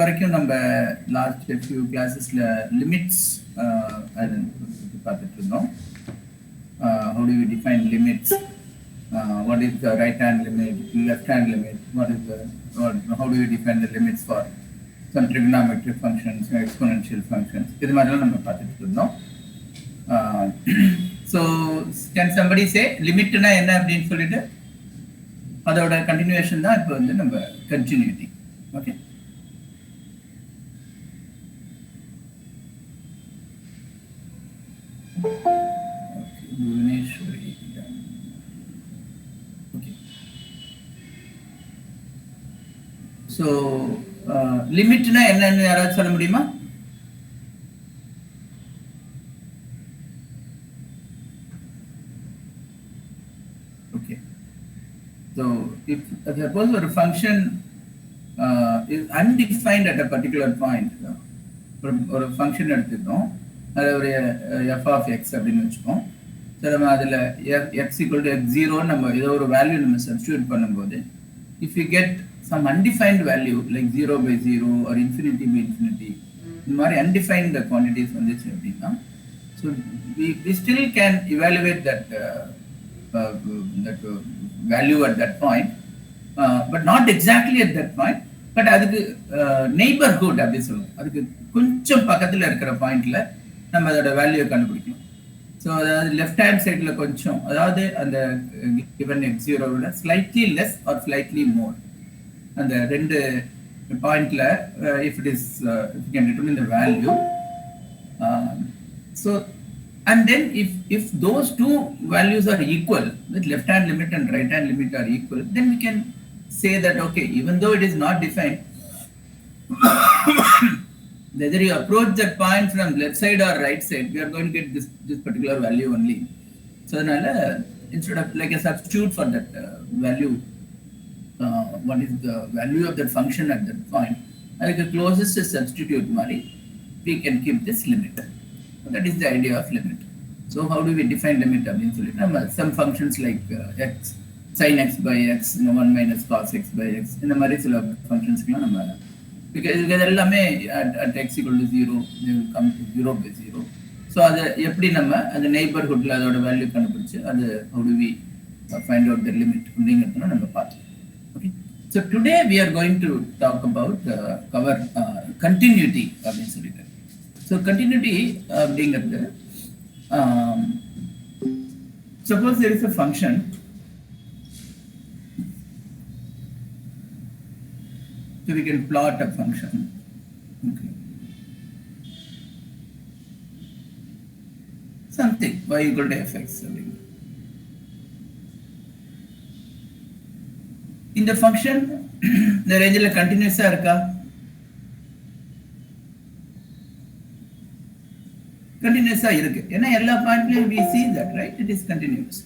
வரைக்கும் நம்ம last few கிளாஸஸ்ல limits பார்த்துட்டு இருந்தோம். How do we define limits? What is the right hand limit, left hand limit? How do we define the limits for some trigonometric functions, exponential functions? இது மாதிரிலாம் நம்ம பார்த்துட்டு இருந்தோம். So can somebody say limitனா என்ன அப்படின்னு சொல்லிட்டு அதோட கண்டினியூஷன் தான் இப்போ வந்து நம்ம கண்டினியூட்டி. ஓகே, ஸோ லிமிட்னா என்னன்னு யாராவது சொல்ல முடியுமா? ஓகே, ஸோ if suppose ஒரு function is undefined at a particular point, ஒரு ஃபங்க்ஷன் எடுத்துக்கிட்டோம், அது ஒரு f of x அப்படின்னு வச்சுக்கோம். சரி, நம்ம அதில் x equal to x0 நம்ம ஏதோ ஒரு வேல்யூ நம்ம சப்ஸ்டியூட் பண்ணும்போது if we get some undefined value like 0 by 0 or infinity by infinity, இந்த மாதிரி undefined quantities வந்துச்சு அப்படின்னா, so we still can evaluate that value at that point, but not exactly at that point, but அதுக்கு neighborhood அப்படி சொல்லுவோம். அதுக்கு கொஞ்சம் பக்கத்தில் இருக்கிற பாயிண்ட்ல நம்ம அதோட வேல்யூ கண்டுபிடிக்கணும். ஸோ அதாவது லெஃப்ட் ஹேண்ட் சைடில் கொஞ்சம், அதாவது அந்த கிவன் x0 விட ஸ்லைட்லி லெஸ் ஆர் ஸ்லைட்லி மோர், அந்த ரெண்டு பாயிண்ட்ல if it is if you can determine the value, so and then if those two values are equal, with left hand limit and right hand limit are equal, then we can say that okay, even though it is not defined, whether you approach that point from left side or right side, we are going to get this particular value only. So instead of like a substitute for that value, what is the value of that function at that point, like the closest substitute mari, we can keep this limit. So that is the idea of limit. So how do we define limit? Some functions like x, sin x by x, 1 minus cos x by x, in the mari functions because எல்லாமே at x equal to 0, they will come to 0 by 0. So அது எப்படி நம்ம அந்த நெய்பர்ஹுட்ல அதோட value கண்டுபிடிச்சு அது how do we find out the limit அப்படிங்கிறத நம்ம பார்த்தோம். Okay, so today we are going to talk about cover continuity அப்படின்னு சொல்லிட்டு. So continuity அப்படிங்கிறது, suppose there is a function, so we can plot a function. Okay, something y equal to fx. இந்த function இந்த ரேஞ்சில் கண்டினியூஸா இருக்கா? கண்டினியூஸா இருக்கு. ஏன்னா எல்லா பாயிண்ட்லயும் we see that, right? It is continuous.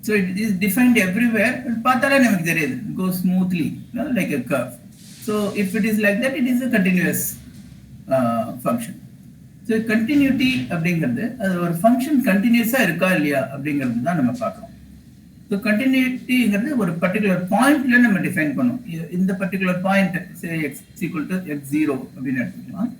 So it is defined everywhere. பார்த்தாலே நமக்கு தெரியுது, goes smoothly, like a curve. So if it is like that, it is a continuous function. So continuity அப்படிங்கிறது அது ஒரு ஃபங்க்ஷன் கண்டினியூஸா இருக்கா இல்லையா அப்படிங்கிறது தான் நம்ம பார்க்கணும். ஸோ கண்டினியூட்டிங்கிறது ஒரு பர்டிகுலர் பாயிண்ட்ல நம்ம டிஃபைன் பண்ணுவோம். இந்த particular point say x equal to x0 அப்படின்னு எடுத்துக்கலாம்.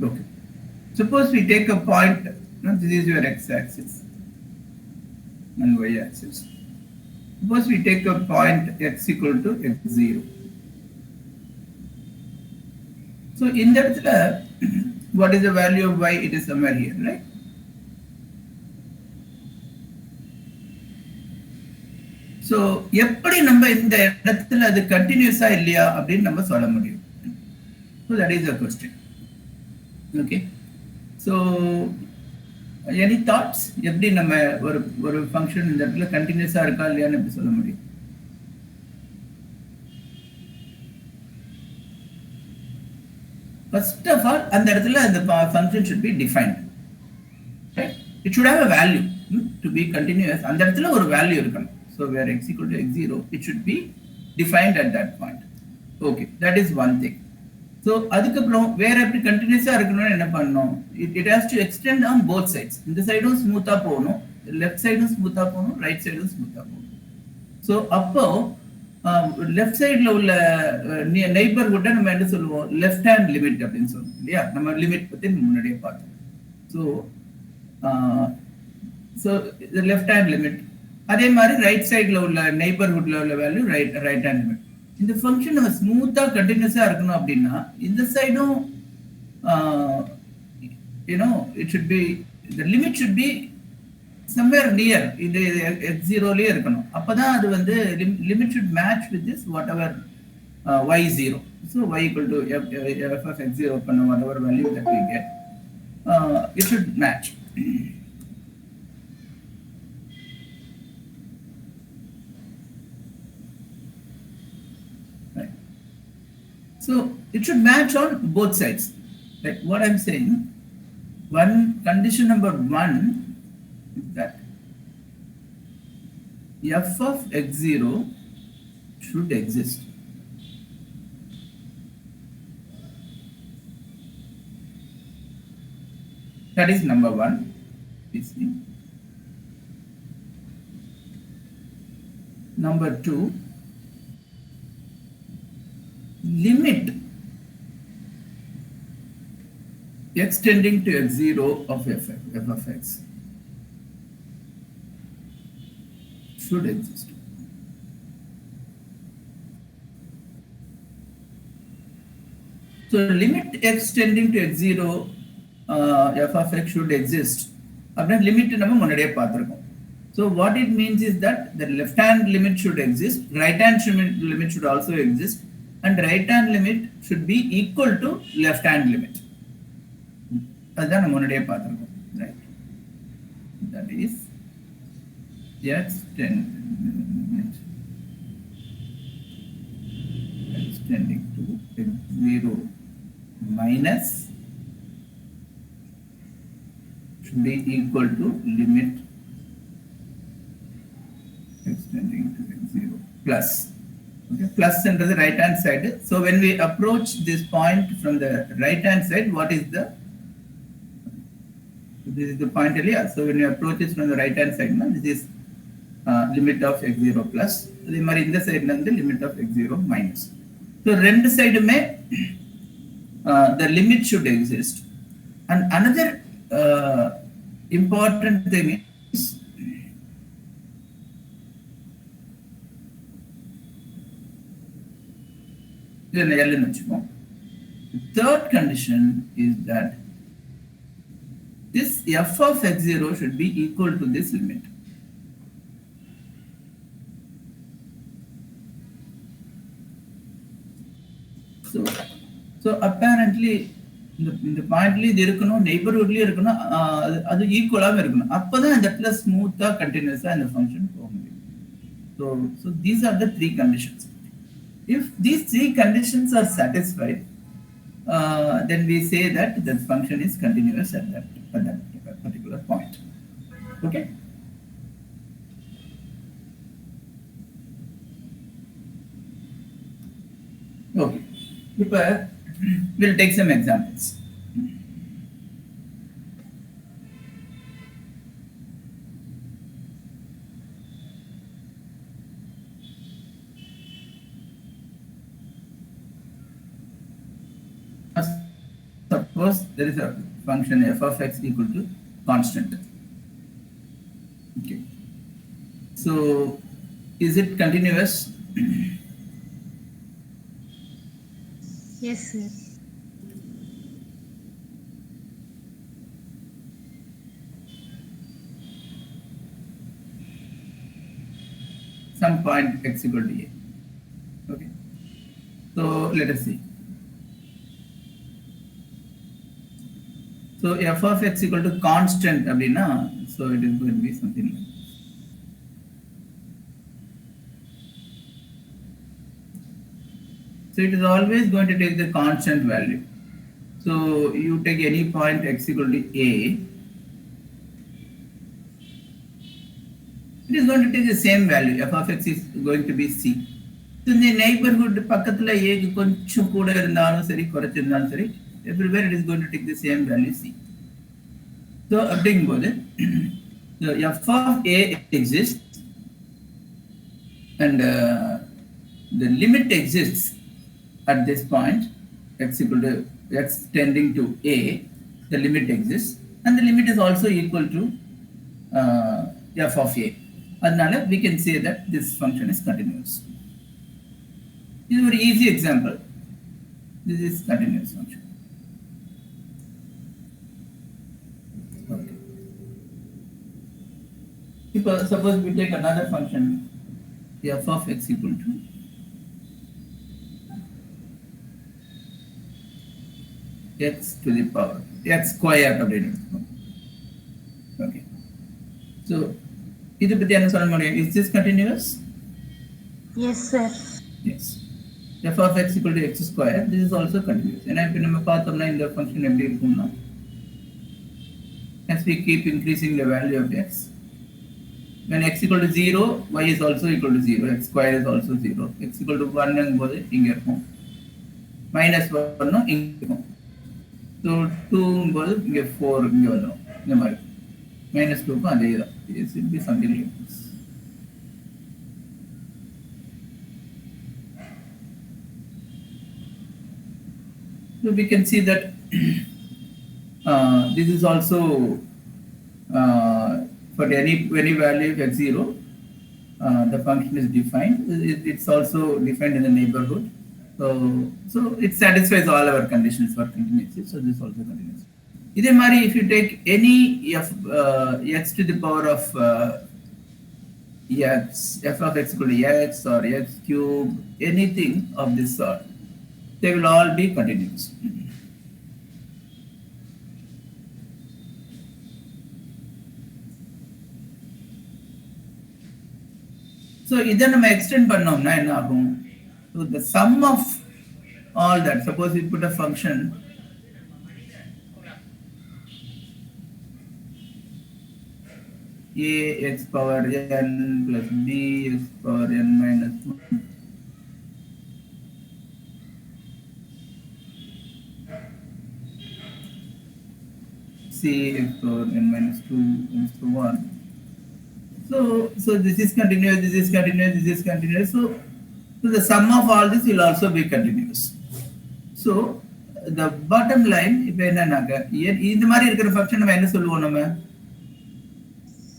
Okay, suppose we take a point, this is your x-axis and y-axis. Suppose we take a point x equal to x0. So in that, what is the value of y? It is somewhere here, right? So so எப்படி நம்ம இந்த இடத்துல அது கண்டினியூஸா இல்லையா அப்படின்னு நம்ம சொல்ல முடியும். So that is a question. Okay, so any thoughts, எப்படி நம்ம ஒரு ஃபங்க்ஷன் இந்த இடத்துல கண்டினியூஸா இருக்கா இல்லையான்னு எப்படி சொல்ல முடியும்? First of all, அந்த இடத்துல the function should be defined. Right? It should have a value to be continuous. அந்த இடத்துல ஒரு வேல்யூ இருக்கணும். So where x equal to x0, it should be defined at that point. Okay, that is one thing. So அதுக்கப்புறம் வேற எப்படி கண்டினியூஸா இருக்கணும்னு என்ன பண்ணணும்? It has to extend on both sides. இந்த சைடும் ஸ்மூத்தா போகணும், லெஃப்ட் சைடும் ஸ்மூத்தா போகணும், ரைட் சைடும் ஸ்மூத்தா போகணும். ஸோ அப்போ லெஃப்ட் சைட்ல உள்ள நெய்பர்ஹுட்டை நம்ம என்ன சொல்லுவோம்? லெஃப்ட் ஹேண்ட் லிமிட் அப்படின்னு சொல்லுவோம் இல்லையா? நம்ம லிமிட் பத்தி முன்னாடியே பார்த்தோம். So so left hand limit, அதே மாதிரி ரைட் சைட்ல உள்ள நெய்பர்ஹுட்ல உள்ள வேல்யூ ரைட் ஹேண்ட் லிமிட். இந்த ஃபங்க்ஷன் நம்ம ஸ்மூத்தா கண்டினியூஸா இருக்கணும் அப்படின்னா இந்த சைடும் you know it should be, the limit should be somewhere near இது x0 லயே இருக்கணும். அப்பதான் அது வந்து limit should match with this whatever y0. So y equal to f of x0 பண்ண whatever value that we get, it should match. Right. So it should match on both sides. Like what I'm saying, one condition number one that f of x0 should exist. That is number one. Number two, limit x tending to x0 of f of x should exist. So limit x tending to x0 f of x should exist. Apna limit nama munadiye paathirukom. So what it means is that the left hand limit should exist, right hand limit should also exist, and right hand limit should be equal to left hand limit. Adha nama munadiye paathirukom, right? That is x tending to x0 minus should be equal to limit x tending to x0 plus. Okay, plus under the right hand side. So when we approach this point from the right hand side, what is the, this is the point earlier. So when you approach it from the right hand side, this is limit of x0 plus. அதே மாதிரி இந்த சைடுல இருந்து limit of x0 minus. So ரெண்டு சைடுமே the limit should exist. And another important thing is the third condition is that this f of x0 should be equal to this limit. So apparently இந்த பாயிண்ட்ல இது இருக்கணும், நெய்பர்ஹுட்லயே இருக்கணும், அது ஈக்குவலாவே இருக்கணும். அப்பதான் இந்த இடத்துல ஸ்மூத்தா கண்டினியூஸா இந்த ஃபங்க்ஷன் போக முடியும். So these are the three conditions. If these three conditions are satisfied, then we say that the function is continuous at that particular point. Okay. Okay. We'll take some examples. Suppose there is a function f of x equal to constant. Okay. So is it continuous? Yes, sir. some point x equal to a. Okay, so let us see. So f of x equal to constant அப்படினா, so it is going to be something like this. So it is always going to take the constant value. So you take any point x equal to a, it is going to take the same value. F of x is going to be c. So in the neighborhood பக்கத்துல a க்கு கொஞ்சம் கூட இருந்தாலும் சரி குறைச்சிருந்தாலும் சரி, everywhere it is going to take the same value c. So அப்படிங்கும்போது the f of a exists and the limit exists at this point x equal to x tending to a, the limit exists and the limit is also equal to f of a. Adnala we can say that this function is continuous. This is a very easy example. This is continuous function. Okay. Suppose we take another function f of x equal to x to the power x square அப்படின்னு. Okay, so இது பத்தி என்ன சொல்ல முடியும்? Is this continuous? Yes sir. Yes, f of x equal to x square, this is also continuous. ஏன்னா இப்போ நம்ம பார்த்தோம்னா இந்த ஃபங்க்ஷன் எப்படி இருக்கும்னா, as we keep increasing the value of x, when x equal to 0, y is also equal to 0, x square is also 0, x equal to 1 ங்கும்போது இங்க இருக்கும், minus 1 இங்க இருக்கும், so 2 ங்கும்போது இங்க 4 இங்க வரும், இந்த மாதிரி minus 2 க்கும் அதே தான். It will be something like this. So we can see that this is also for any value of x0, the function is defined. It's also defined in the neighborhood. So it satisfies all our conditions for continuity. So this also continues. Idhe mari, if you take any x to the power of f of x equal to x or x cube, anything of this sort, they will all be continuous. So இதை நம்ம extend பண்ணோம்னா என்ன ஆகும்? So the sum of all that, suppose we put a function a x power n plus b x power n minus 1 c x power n minus 2 x to 1. So this is continuous, this is continuous, this is continuous. So the sum of all this will also be continuous. So the bottom line, இப்போ என்னன்னாக்க இந்த மாதிரி இருக்கிற function நம்ம என்ன சொல்லுவோம்? நம்ம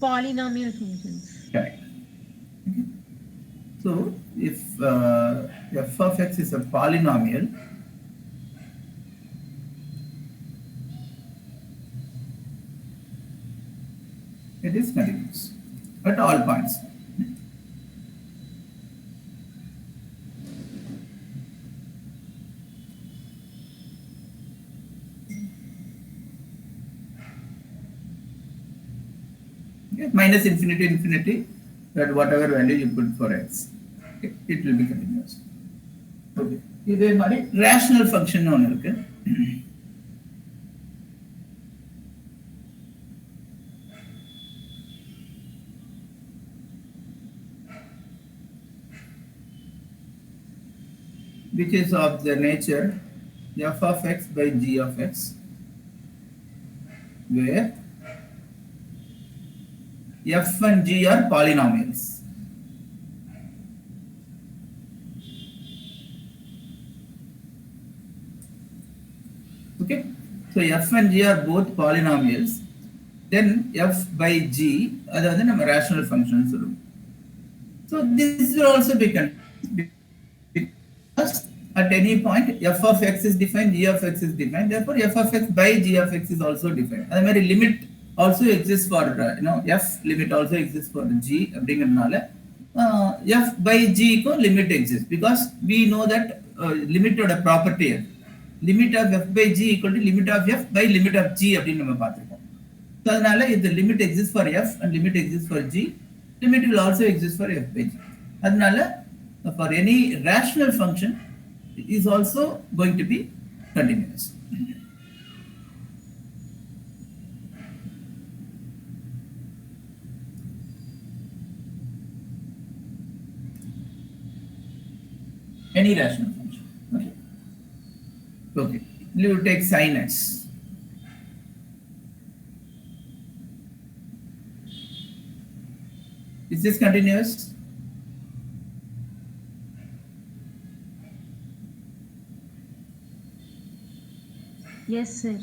polynomial functions. Correct. Okay. So if f of x is a polynomial, it is continuous at all points. Okay. Minus infinity to infinity, that whatever value you put for x, okay, it will be continuous. Okay. இதே மாதிரி rational function ஒன்று இருக்கு. which is of the nature f of x by g of x, where f and g are polynomials. Okay, so f and g are both polynomials. Then f by g, other than a rational function. So this will also be continuous because at any point f of x is defined, g of x is defined. Therefore, f of x by g of x is also defined. And the limit also exists for f limit also exists for g. அப்படிங்கிறதுனால f by g equal limit exists because we know that limit ஓட property limit of f by g equal to limit of f by limit of g அப்படின்னு நம்ம பார்த்திருக்கோம். So அதனால if the limit exists for f and limit exists for g, limit will also exist for f by g. அதனால for any rational function it is also going to be continuous. Any rational function. Okay. Okay. We will take sin x. Is this continuous? Yes, sir.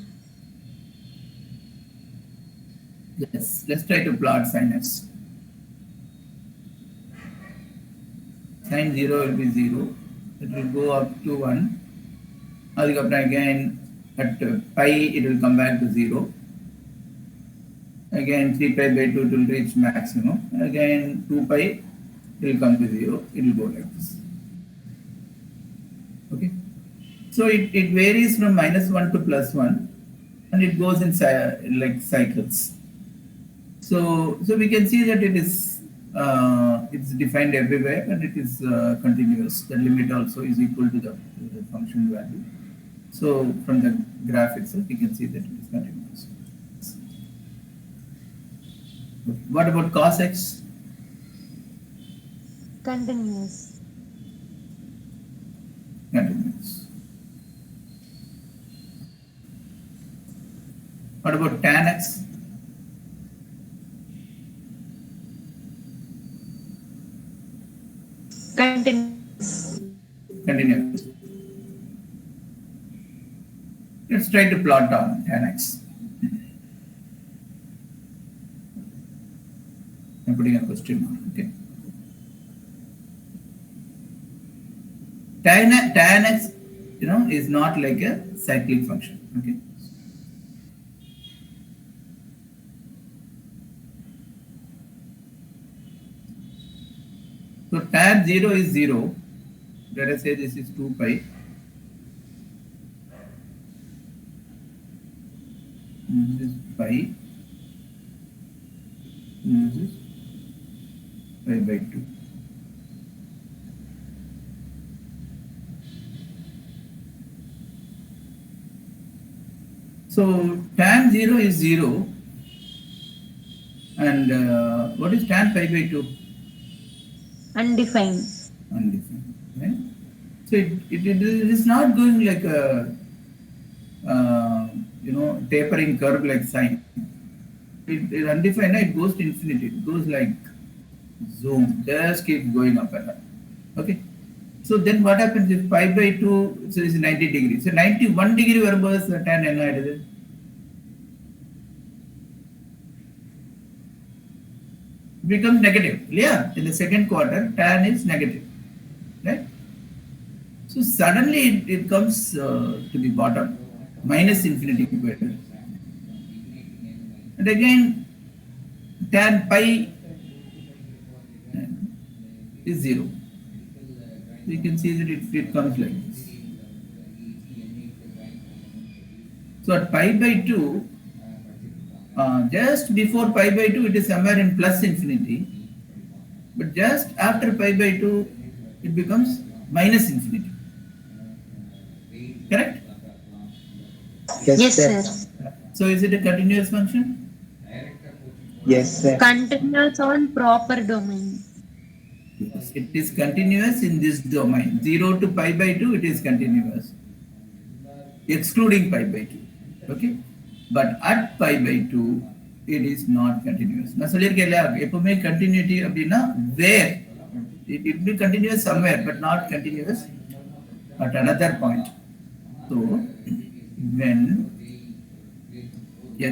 Yes. Let's try to plot sin x. Sin 0 will be 0. It will go up to 1. Again, at pi, it will come back to 0. Again, 3 pi by 2 it will reach maximum. Again, 2 pi, it will come to 0. It will go like this. Okay. So it varies from -1 to +1, and it goes in like cycles. So we can see that it is it's defined everywhere and it is continuous. The limit also is equal to the function value. So from the graph itself, you can see that it is continuous. What about cos x? Continuous. Continuous. What about tan x? Continuous. Continuous. Let's try to plot down tan x. I'm putting a question mark. Okay. Tan x, is not like a cyclic function. Okay. So tan 0 is 0. Let us say this is 2 pi. This is pi. This is pi by 2. So tan 0 is 0. And what is tan pi by 2? Undefined. Undefined. Right? So it is not going like a tapering curve like sine. It is undefined. It goes to infinity. It goes like zoom. Just keeps going up and up. Okay. So then what happens if pi by 2? So this is 90 degrees. So 91 degree versus tan enna iduthu. Becomes negative. Yeah, in the second quarter, tan is negative, right? So suddenly it comes to the bottom, minus infinity equator. And again, tan pi is 0. So you can see that it comes like this. So at pi by 2, just before pi by 2, it is somewhere in plus infinity. But just after pi by 2, it becomes minus infinity. Correct? Yes, sir. So is it a continuous function? Yes, sir. Continuous on proper domain. Yes, it is continuous in this domain. 0 to pi by 2, it is continuous. Excluding pi by 2. Okay? But at pi by 2, it is not continuous. நான் சொல்லியிருக்கேன் இல்லையா, எப்பவுமே continuity அப்படின்னா where it will be continuous somewhere but not continuous at another point. So when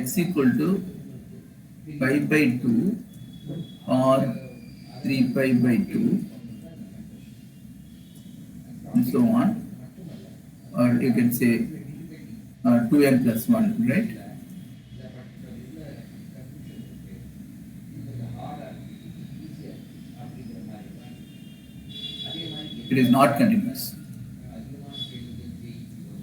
x equal to pi by 2 or 3 pi by 2 and so on, or you can say 2n plus 1, right? It is not continuous. அதிகமான கேள்விகள் ஜெயிக்கிறோம்.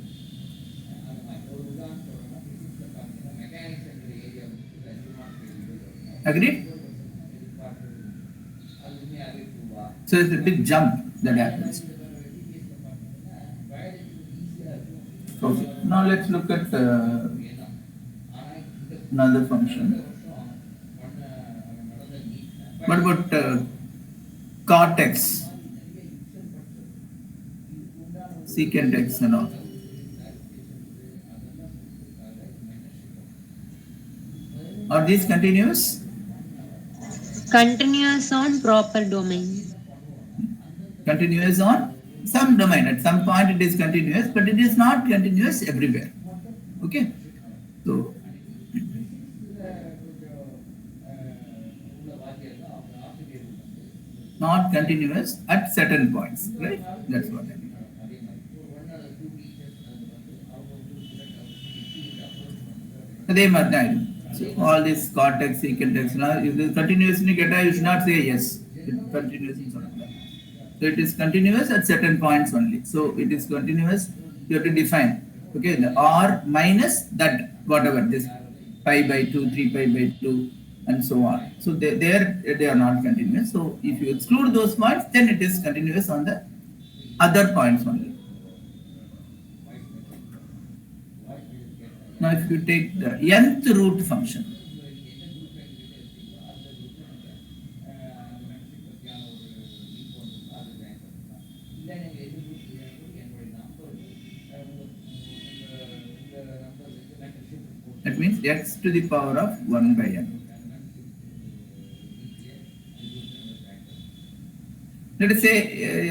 அது மாதிரி ஒரு உதாரணம் சொல்லணும்னா பிசிக்ஸ்ல பார்த்தீங்கன்னா mechanics என்ற area வந்து அதிகமான கேள்விகள் வரும். Agreed? அது உண்மையாகவே ட்ரூவா? So it's a big jump that happens. Okay. Now let's look at another function. What about cot x, secant x and all? Are these continuous? Continuous on proper domain. Continuous on some domain. At some point it is continuous, but it is not continuous everywhere. Okay. So not continuous at certain points, right? That's what I mean. அதே மாதிரி தான் இது. So all this cortex, secant x, இது continuously கேட்டா you should not say yes. It continuous னு சொல்லலாம். So it is continuous at certain points only. So it is continuous. You have to define. Okay, the r minus that whatever this pi by 2, 3 pi by 2, and so on. So they are not continuous. So if you exclude those points, then it is continuous on the other points only. Now if you take the nth root function, that means x to the power of 1 by n. Let us say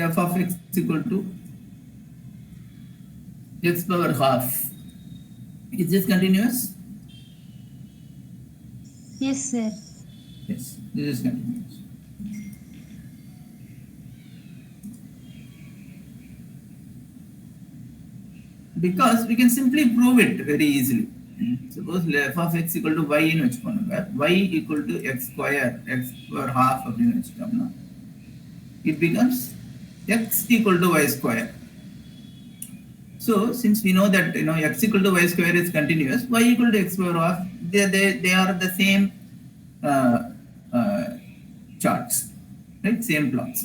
f of x is equal to x power half. Is this continuous? Yes, sir. Yes, this is continuous. Because we can simply prove it very easily. Suppose f of x equal to y in y equal to x square, x power half of it becomes x equal to y square. So since we know that x equal to y square is continuous, y equal to x power half, they are the same charts, right? Same plots.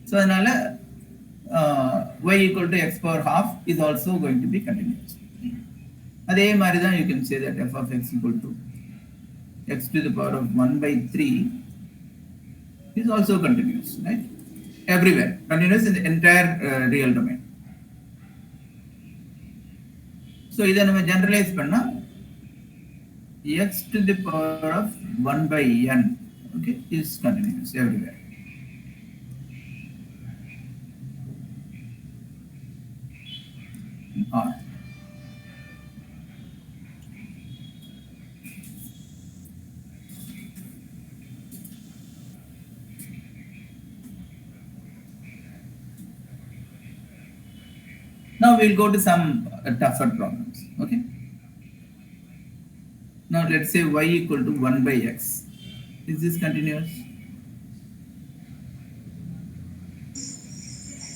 So another y equal to x power half is also going to be continuous. அதே மாதிரி தான் you can say that f of x equal to x to the power of 1 by 3 is also continuous, right? Everywhere, continuous in the entire real domain. So இதை நம்ம generalize பண்ணா x to the power of 1 by n, okay, is continuous everywhere. R. Now we'll go to some tougher problems. Okay. Now let's say y equal to 1 by x. Is this continuous?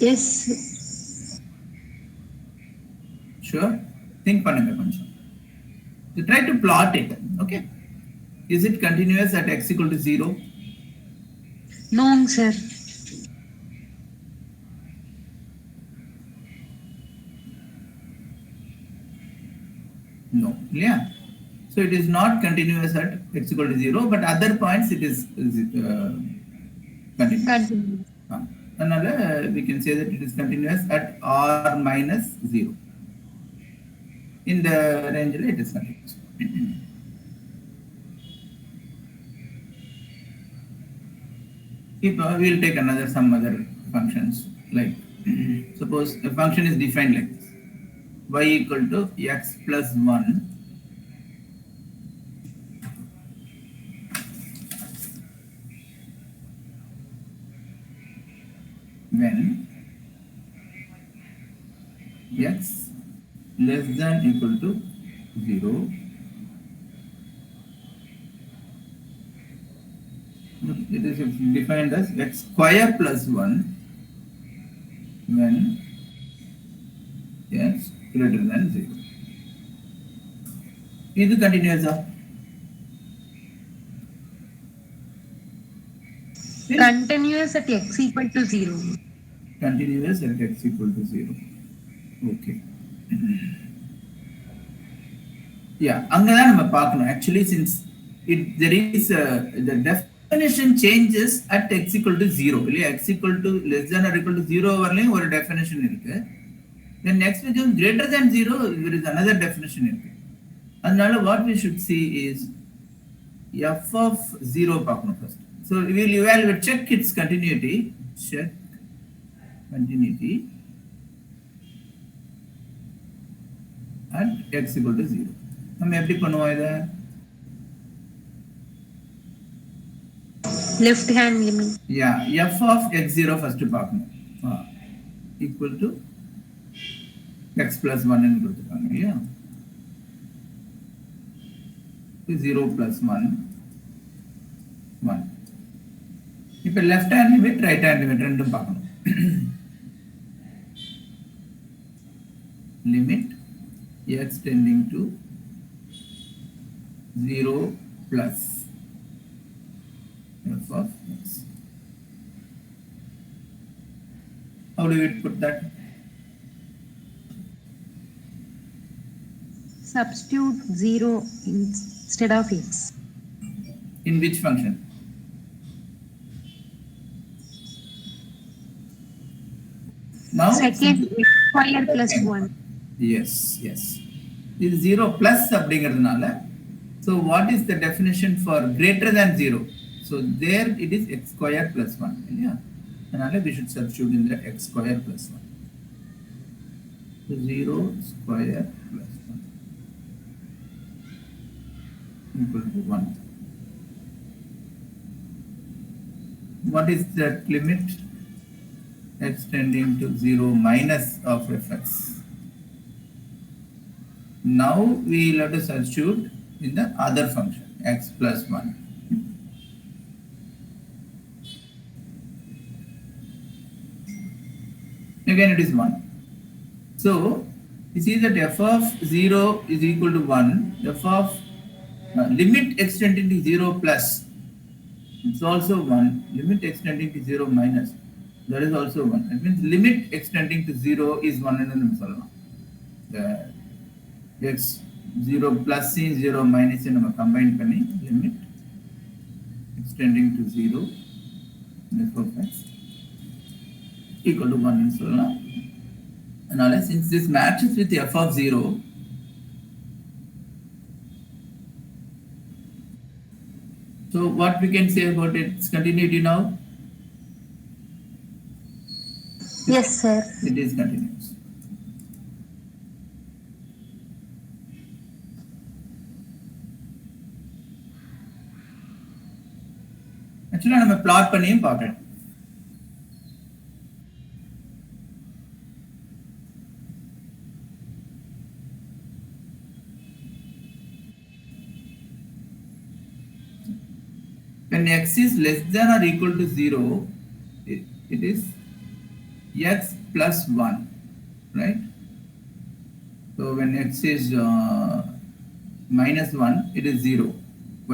Yes. Sure. Think பண்ணுங்க கொஞ்சம். You try to plot it. Okay. Is it continuous at x equal to 0? No, sir. No. Yeah. So it is not continuous at x equal to 0, but other points it is continuous. Continuous. Another, we can say that it is continuous at r minus 0. In the range, it is continuous. If we'll take some other functions, like suppose a function is defined like this: y equal to x plus 1 when x less than equal to 0, it is defined as x square plus 1 when x greater than 0. இது continuous. Continuous at x equal to 0. Continuous at x equal to 0. Okay. Yeah, அங்கதான் நம்ம பார்க்கணும். Actually, since there is the definition changes at x equal to 0. இல்லையா, x equal to less than or equal to 0 வரலையும் ஒரு definition இருக்கு. Then next becomes greater than 0, there is another definition இருக்கு. அதனால what we should see is f of 0 பார்க்கணும் first. So we will evaluate, check its continuity, check continuity at x equal to 0. நம்ம எப்படி பண்ணுவோம் இத? Left hand limit. Yeah, f of x0 first பார்க்கணும். Equal to x plus 1 ன்னு கொடுத்துருக்காங்க இல்லையா? 0 plus 1, 1. இப்போ left hand limit, right hand limit ரெண்டும் பார்க்கணும். Limit x tending to 0 plus f of x. How do we put that? Substitute 0 instead of x. In which function? Now Second x square plus 1. yes, yes. This 0 plus அப்படிங்கிறதுனால, so what is the definition for greater than 0? So there it is x square plus 1. Yeah. அதனால we should substitute in the x square plus 1. So 0 square plus 1 equal to 1. What is that limit? X tending to 0 minus of fx. Now we will have to substitute in the other function, x plus 1. Again it is 1. So you see that f of 0 is equal to 1. F of limit x tending to 0 plus, it's also 1. Limit x tending to 0 minus, that is also 1. That means limit x tending to 0 is 1 and the x 0 plus is 0 minus and combine panni limit x tending to 0 f of x equal to 1 ன்னு சொல்லலாம். அதனால since this matches with f of 0, so what we can say about its continuity now? Yes, sir. It is continuous. Actually நம்ம plot பண்ணியும் பார்க்கலாம். When x is less than or equal to 0, it is x plus 1, right? So when x is minus 1, it is 0,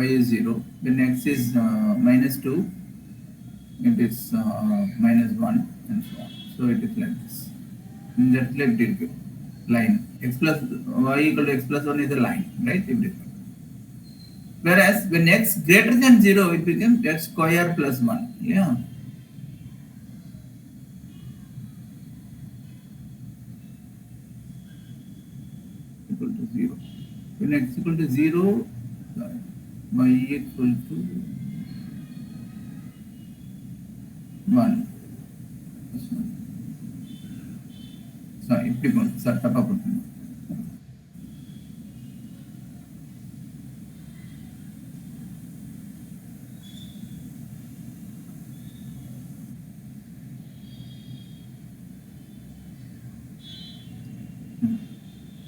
y is 0. When x is minus 2, it is minus 1 and so on. So it is like this. In that line, x plus y equal to x plus 1 is a line, right? Whereas when x greater than 0, it becomes x square plus 1. Yeah. Equal to 0. When x equal to 0, y equal to 1. Sorry, tapa puttunnam.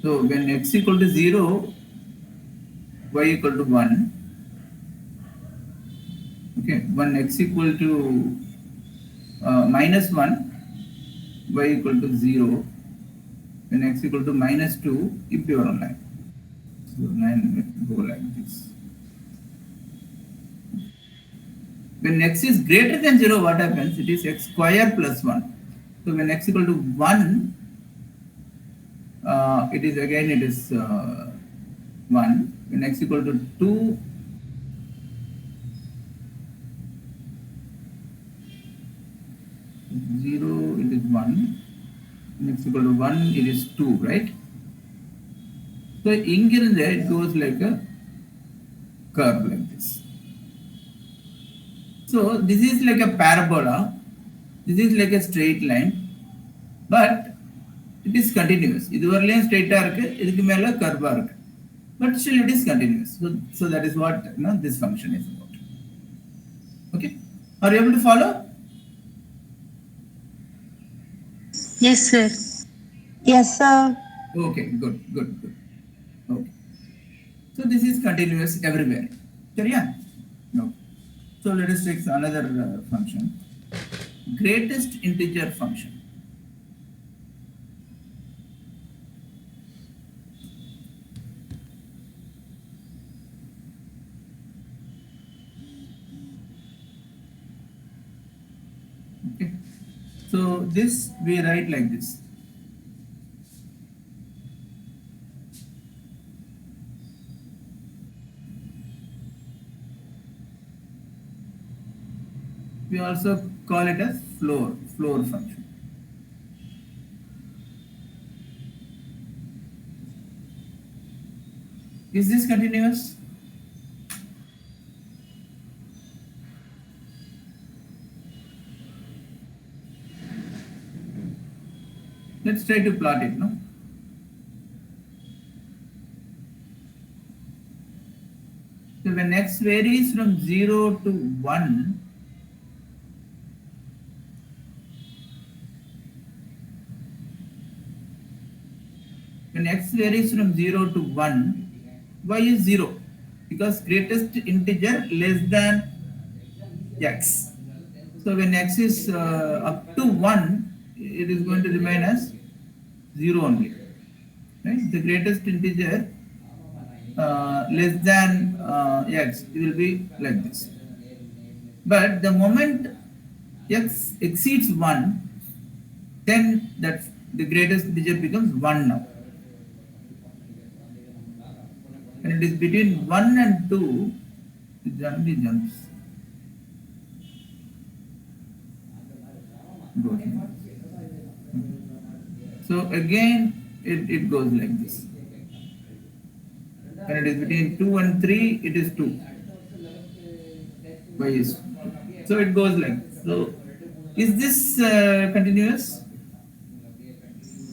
So when x equal to 0, y equal to 1. Okay, when x equal to minus 1, y equal to 0, when x equal to minus 2, if you are on line. So line will go like this. When x is greater than 0, what happens? It is x square plus 1. So when x equal to 1, it is 1. When x equal to 2, it is 1. When x equal to 1, it is 2, right? So in there, it goes like a curve like this. So this is like a parabola. This is like a straight line, but it is continuous. This is straight arc, this is curve arc, but still it is continuous. So that is what this function is about. Okay, are you able to follow? Yes, sir. Yes, sir. Okay, good. Okay, so this is continuous everywhere. Yeah. No. So let us take another function. Greatest integer function. Okay. So this we write like this. We also call it as floor function. Is this continuous? Let's try to plot it, no? So when x varies from 0 to 1, when x varies from 0 to 1, y is 0 because greatest integer less than x. So when x is up to 1, it is going to remain as 0 only. Right? The greatest integer less than x, it will be like this. But the moment x exceeds 1, then that the greatest integer becomes 1 now. When it is between 1 and 2, it generally jumps. So again, it goes like this. When it is between 2 and 3, it is 2. Y is 2. So it goes like this. So is this continuous?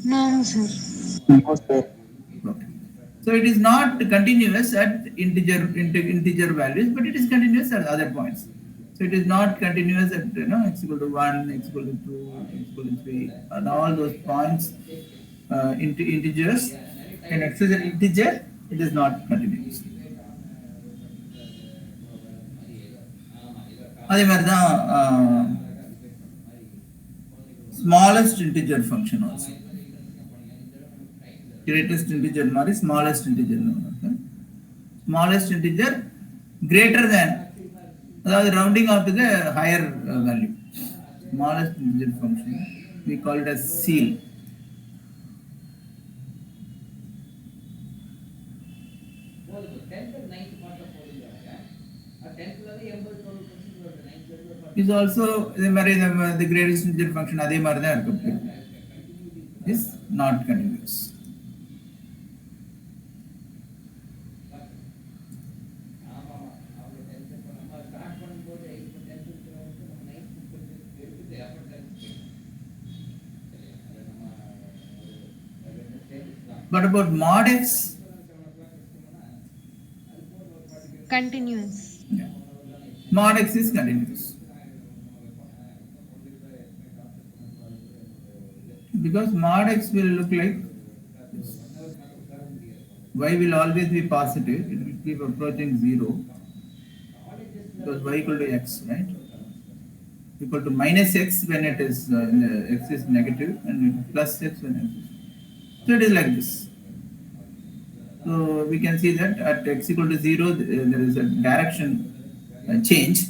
No, sir. No, sir. Okay. So it is not continuous at integer values, but it is continuous at other points. So it is not continuous at x equal to 1, x equal to 2, x equal to 3, and all those points into integers. And x is an integer, it is not continuous. அதே மாதிரி தான் smallest integer function also. Greatest integer மாதிரி smallest integer. Smallest integer greater than, அதாவது rounding off to the higher value. Smallest integer function, we call it as seal. Is also the greatest integer function அதே மாதிரி தான் இருக்கு. Is not continuous. But about mod x? Continuous. Yeah. Mod x is continuous. Because mod x will look like this. Y will always be positive, it will keep approaching 0 because y equal to x, right? equal to minus x when it is x is negative, and plus x when x is. So it is like this. So we can see that at x equal to 0, there is a direction change,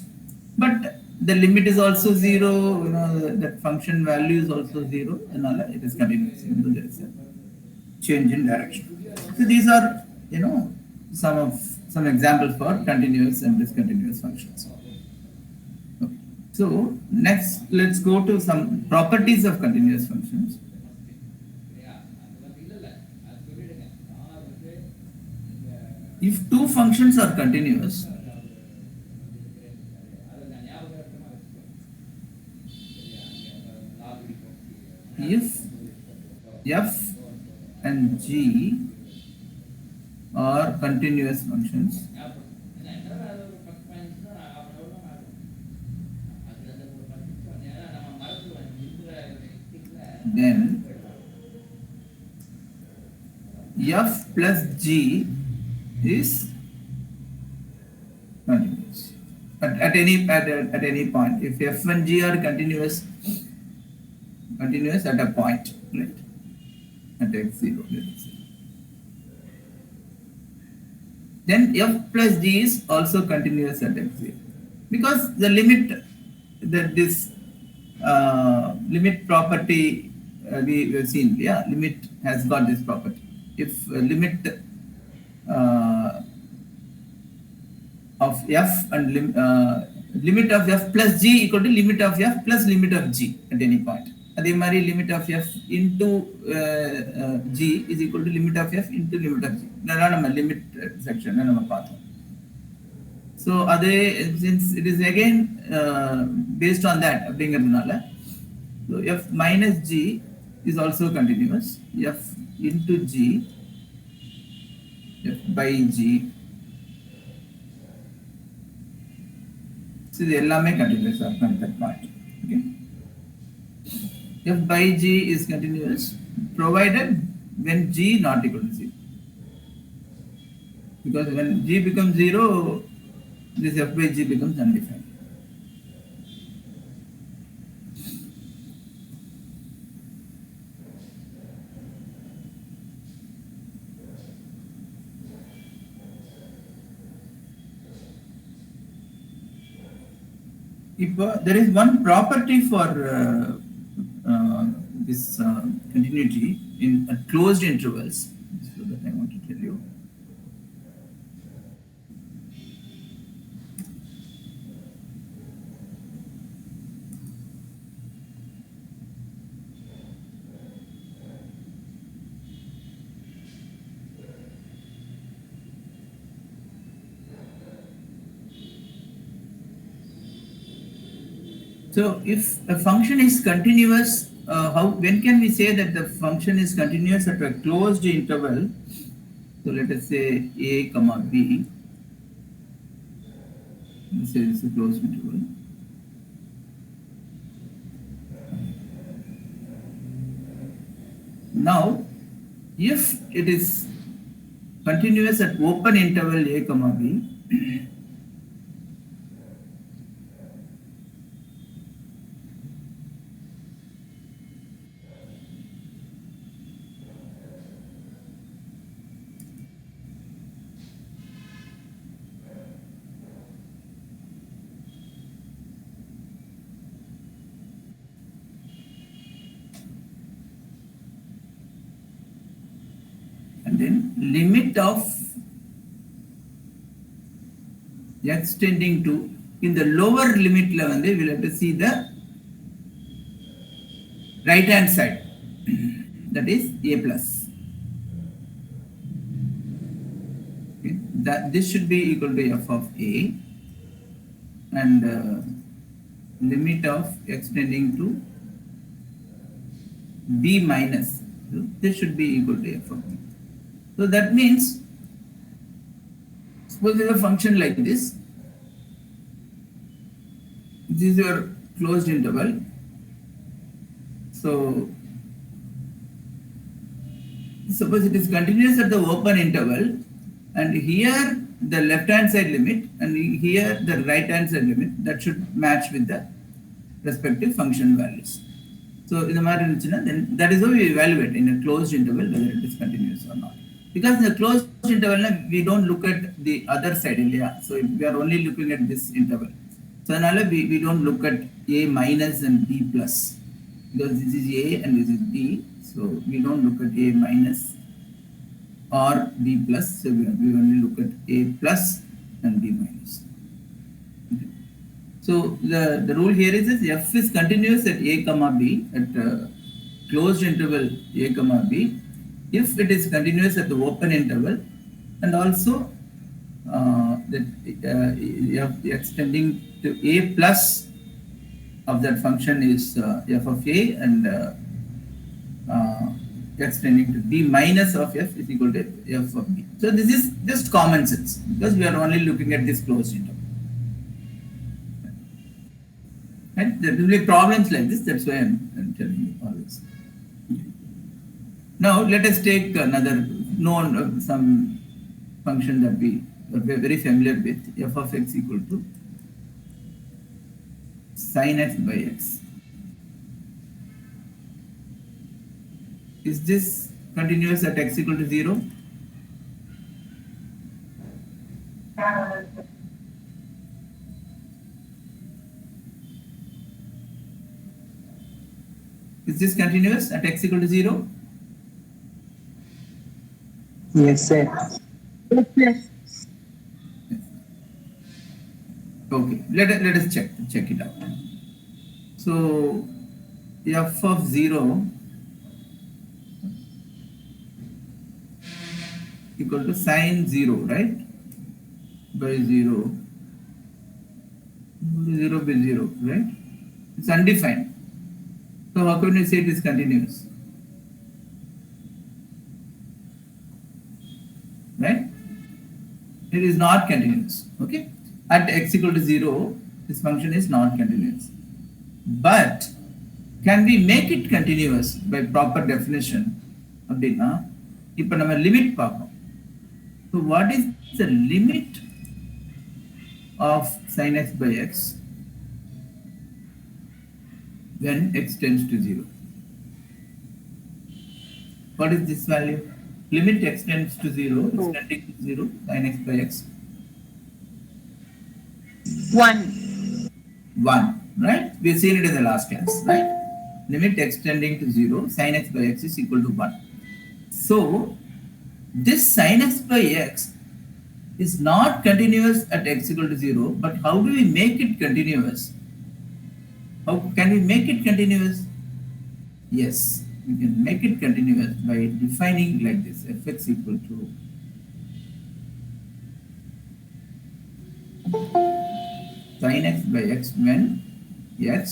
but the limit is also 0. You know, that function value is also 0, and all that. It is continuous, even though there is a change in direction. So these are, you know, some examples for continuous and discontinuous functions. Okay. So next, let's go to some properties of continuous functions. If two functions are continuous, if f and g are continuous functions, then f plus g is continuous at any point. If f and g are continuous at a point, right, at x0, let us say, then f plus g is also continuous at x0, because the limit that this limit property we have seen, yeah, limit has got this property. If limit of f and limit of f plus g equal to limit of f plus limit of g at any point. Adhe mari limit of f into g is equal to limit of f into limit of g. Nama limit section nama paathom. So since it is again based on that, so f minus g is also continuous. F into g, f by g. So this is continuous up at that point. Okay. F by g is continuous provided when g not equal to 0. Because when g becomes 0, this f by g becomes undefined. If there is one property for this continuity in closed intervals, so that I want to tell you. So if a function is continuous, when can we say that the function is continuous at a closed interval? So let us say a comma b. Let's say this is a closed interval. Now, if it is continuous at open interval a comma b, and then limit of x tending to, in the lower limit level, we will have to see the right hand side, that is a plus. Okay. That this should be equal to f of a, and limit of x tending to b minus, so this should be equal to f of b. So that means, suppose there is a function like this. This is your closed interval. So suppose it is continuous at the open interval, and here the left hand side limit and here the right hand side limit, that should match with the respective function values. So in the matter, then that is how we evaluate in a closed interval whether it is continuous or not. Because in the closed interval, we don't look at the other side. Yeah? So we are only looking at this interval. So we don't look at A minus and B plus. Because this is A and this is B. So we don't look at A minus or B plus. So we only look at A plus and B minus. Okay. So the rule here is that f is continuous at A comma B at closed interval A comma B if it is continuous at the open interval, and also that f extending to A plus of that function is f of A, and extending to B minus of f is equal to f of B. So this is just common sense because we are only looking at this closed interval. Right? There will be problems like this. That's why I'm telling you all this. Now let us take another known some function that we are very familiar with. F of x equal to sin x by x. Is this continuous at x equal to 0? Is this continuous at x equal to 0? Yes, sir. Okay, let us check it out. So f of 0 equal to sin 0, right? By 0. 0 by 0, right? It's undefined. So how can we say it is continuous? Right? It is not continuous. Okay? At x equal to 0, this function is not continuous. But can we make it continuous by proper definition? அப்படின்னா இப்போ நம்ம limit பார்ப்போம். So what is the limit of sin x by x when x tends to 0? What is this value? Limit x tends to 0, x tending to 0, sin x by x. 1. 1, right? We've seen it in the last class, right? Limit x tending to 0, sin x by x is equal to 1. So, this sin x by x is not continuous at x equal to 0, but how do we make it continuous? How can we make it continuous? Yes, we can make it continuous by defining like this, fx equal to sin x by x when x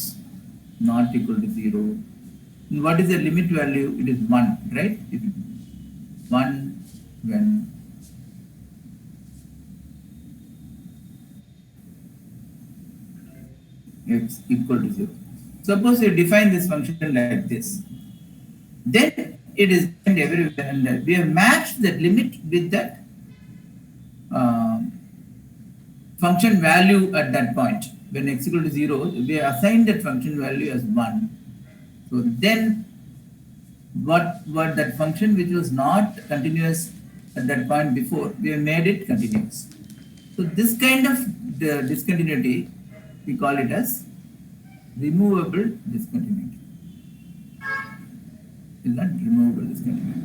not equal to 0. And what is the limit value? It is 1, right? It is 1 when x equal to 0. Suppose you define this function like this. Then it is everywhere, and we have matched that limit with that function value at that point. When x equal to 0, we assign that function value as 1. So then what that function which was not continuous at that point before, we have made it continuous. So this kind of discontinuity, we call it as removable discontinuity. Is that removable discontinuity?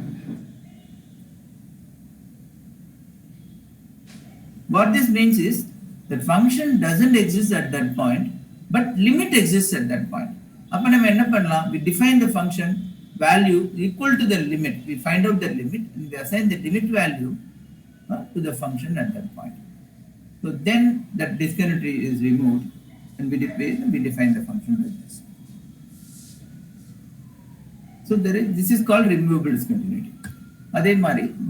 What this means is that function doesn't exist at that point, but limit exists at that point. We define the function value equal to the limit. We find out the limit and we assign the limit value to the function at that point. So then that discontinuity is removed and we define the function like this. So this is called removable discontinuity.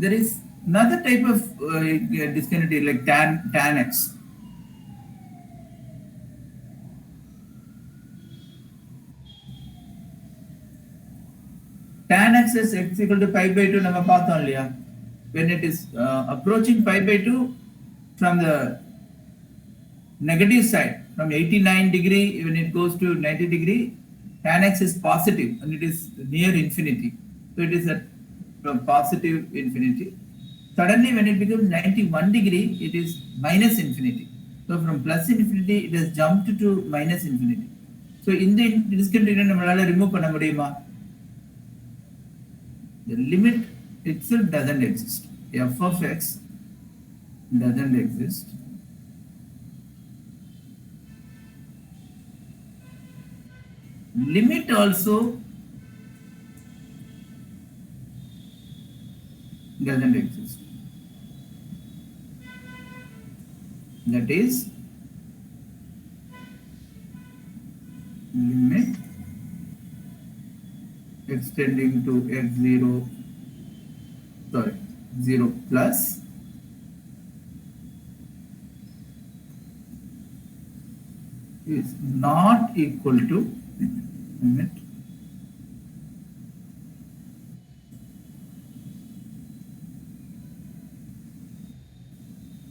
There is another type of discontinuity like tan x. Tan x is x equal to pi by 2 நம்ம பார்த்தோம் இல்லையா? When it is approaching pi by 2 from the negative side, from 89 degree, when it goes to 90 degree, tan x is positive and it is near infinity. So it is at from positive infinity. Suddenly when it becomes 91 degree, it is minus infinity. So from plus infinity, it has jumped to minus infinity. So in the discontinuity, we remove panna mudiyuma. The limit itself doesn't exist. F of x doesn't exist. Limit also doesn't exist. That is limit extending to x0, sorry, 0 plus is not equal to limit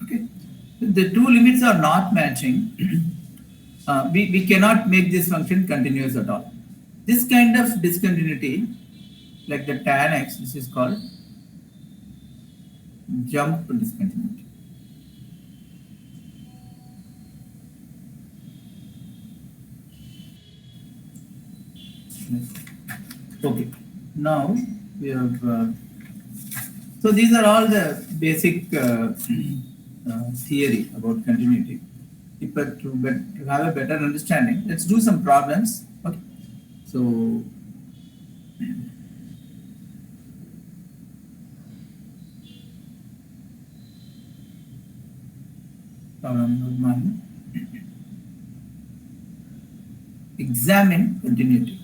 okay. The two limits are not matching. We cannot make this function continuous at all. This kind of discontinuity, like the tan x, this is called jump discontinuity. Okay, now we have, so these are all the basic theory about continuity. But to have a better understanding, let's do some problems. Okay, so problem number 1, examine continuity,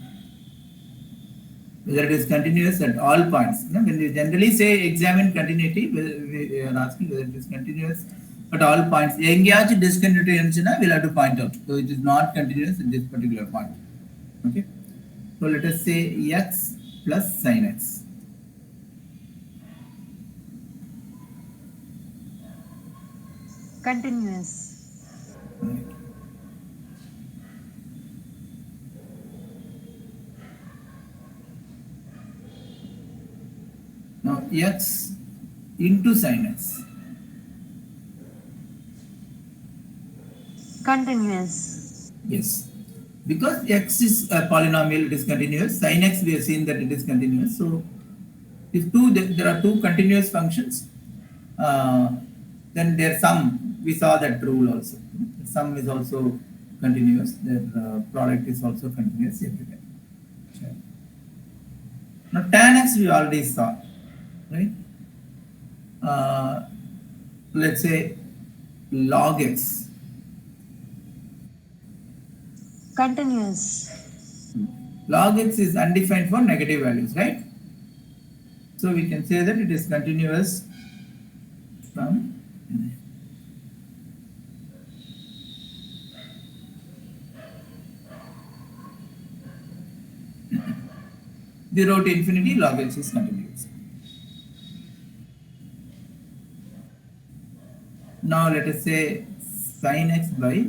whether it is continuous at all points. When we generally say examine continuity, we are asking whether it is continuous at all points. Engage discontinuity, we'll have to point out. So it is not continuous at this particular point. Okay. So let us say x plus sin x. Continuous. Right. Now x into sin x. Continuous. Yes. Because x is a polynomial, it is continuous. Sin x, we have seen that it is continuous. So if there are two continuous functions, then their sum, we saw that rule also. The sum is also continuous. Their product is also continuous everywhere. Okay. Now tan x we already saw, right? Let's say log x. Continuous. Log x is undefined for negative values, right? So we can say that it is continuous from 0 to infinity, log x is continuous. Now let us say sin x by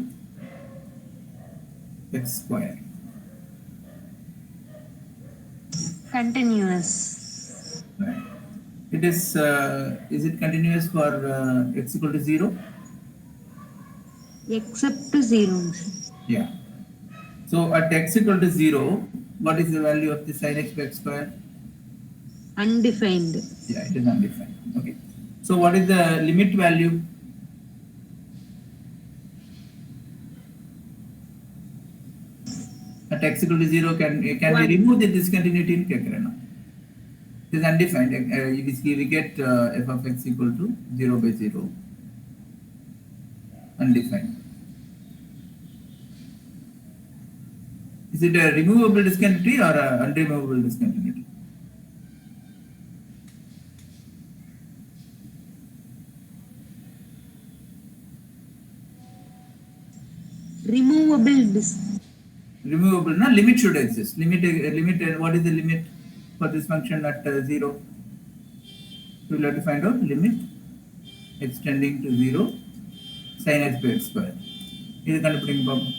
x square. Continuous. Right. It is it continuous for x equal to 0? Except to 0. Yeah. So at x equal to 0, what is the value of the sin x by x square? Undefined. Yeah, it is undefined. Okay. So what is the limit value? At x equal to 0, can we remove the discontinuity in Kekrana? It is undefined. We get f of x equal to 0 by 0. Undefined. Is it a removable discontinuity or a unremovable discontinuity? Removable. Removable. No, limit should exist. Limit. What is the limit for this function at 0? We will have to find out limit extending to 0 sin x by x square. இது கண்டுபிடிங்க பாப்போம்.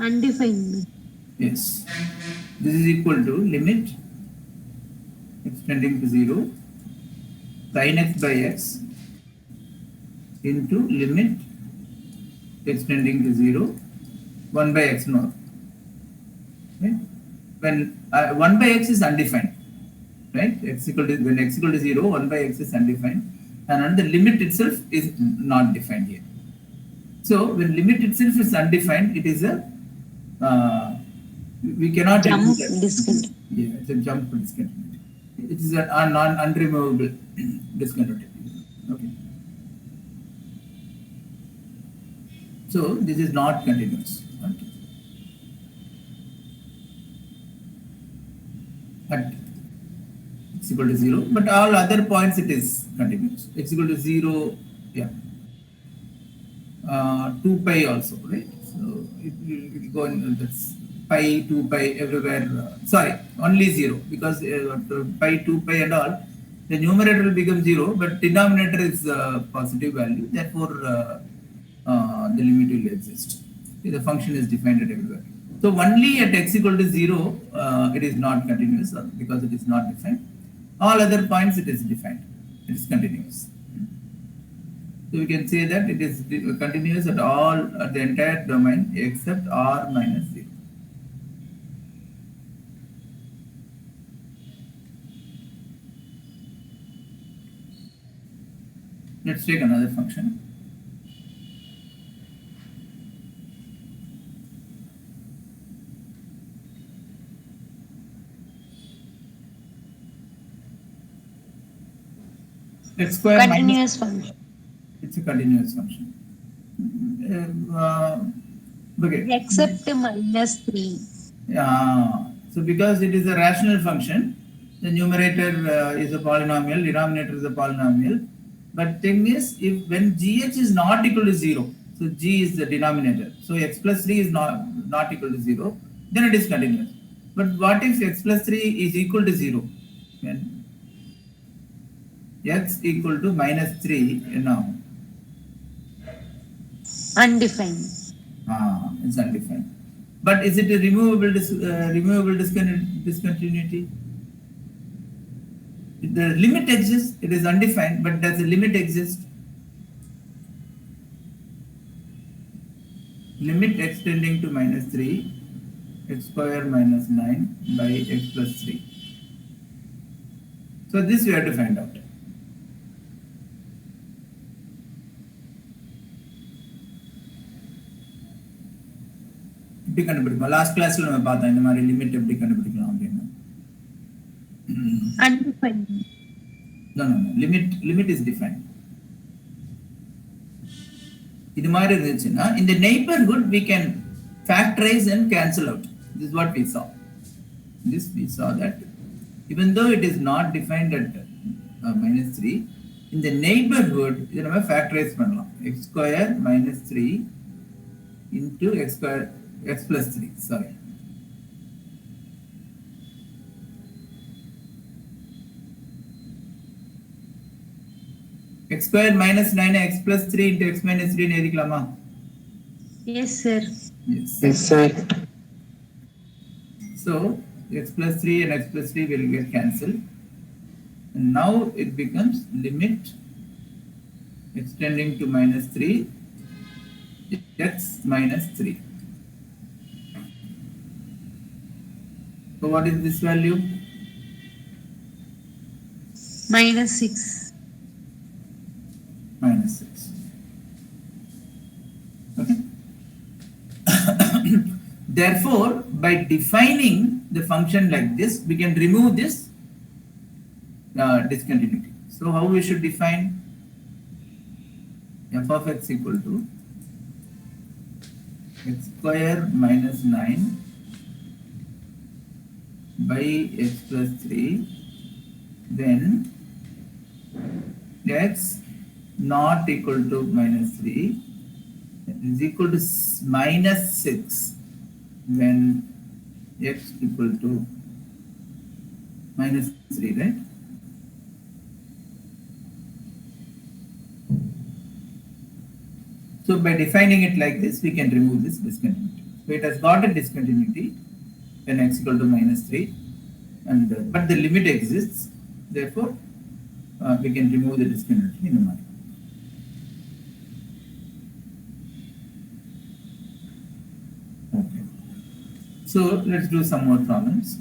Undefined. Yes. This is equal to limit x tending to 0 sin x by x into limit x tending to 0 1 by x naught. Okay? When 1 by x is undefined, right? X equal to, when x equal to 0, 1 by x is undefined, and the limit itself is not defined here. So when limit itself is undefined, it is a we cannot Jump remove that. discontinuity. Yeah, it's a jump discontinuity. It is a non-unremovable discontinuity. Okay. So this is not continuous. Okay. At x equal to 0, but all other points it is continuous. X equal to 0, yeah. 2 pi also, right? So it will go in that's pi, 2 pi everywhere. Sorry, only 0, because pi, 2 pi and all, the numerator will become 0, but denominator is positive value. Therefore, the limit will exist. The function is defined at everywhere. So only at x equal to 0, it is not continuous because it is not defined. All other points it is defined. It is continuous. So we can say that it is continuous at all, at the entire domain except r minus 0. Let's take another function. X square minus, Continuous function. it's a continuous function. Okay. Except -3. So because it is a rational function, the numerator is a polynomial, denominator is a polynomial. But thing is, if when gh is not equal to 0, so g is the denominator, so x plus 3 is not equal to 0, then it is continuous. But what if x plus 3 is equal to 0? When x equal to -3 now. Undefined. It's undefined. But is it a removable discontinuity? The limit exists, it is undefined, but does the limit exist? Limit x tending to -3, x square minus 9 by x plus 3. So this we have to find out. எப்படி கண்டுபிடிப்போம்? Last கிளாஸ்ல நம்ம பார்த்தோம் இந்த மாதிரி limit எப்படி கண்டுபிடிக்கலாம் அப்படின்னு. Undefined. No. Limit is defined. இது மாதிரி இருந்துச்சுன்னா in the neighborhood we can factorize and cancel out. This is what we saw. We saw that even though it is not defined at -3, in the neighborhood இதை நம்ம factorize பண்ணலாம். X square minus 3 into x plus 3. Sorry. X square minus 9 x plus 3 into x minus 3 ன்னு எழுதிக்கலாமா? Yes, sir. Yes, sir. So x plus 3 and x plus 3 will get cancelled. And now it becomes limit x tending to -3 x minus 3. So what is this value? -6. -6. Okay. Therefore, by defining the function like this, we can remove this discontinuity. So how we should define? F of x equal to x square minus 9 by x plus 3, then x not equal to -3 is equal to -6 when x equal to -3, right? So by defining it like this, we can remove this discontinuity. So it has got a discontinuity when x equal to -3, and but the limit exists. Therefore, we can remove the discontinuity in the mark. Okay. So let's do some more problems.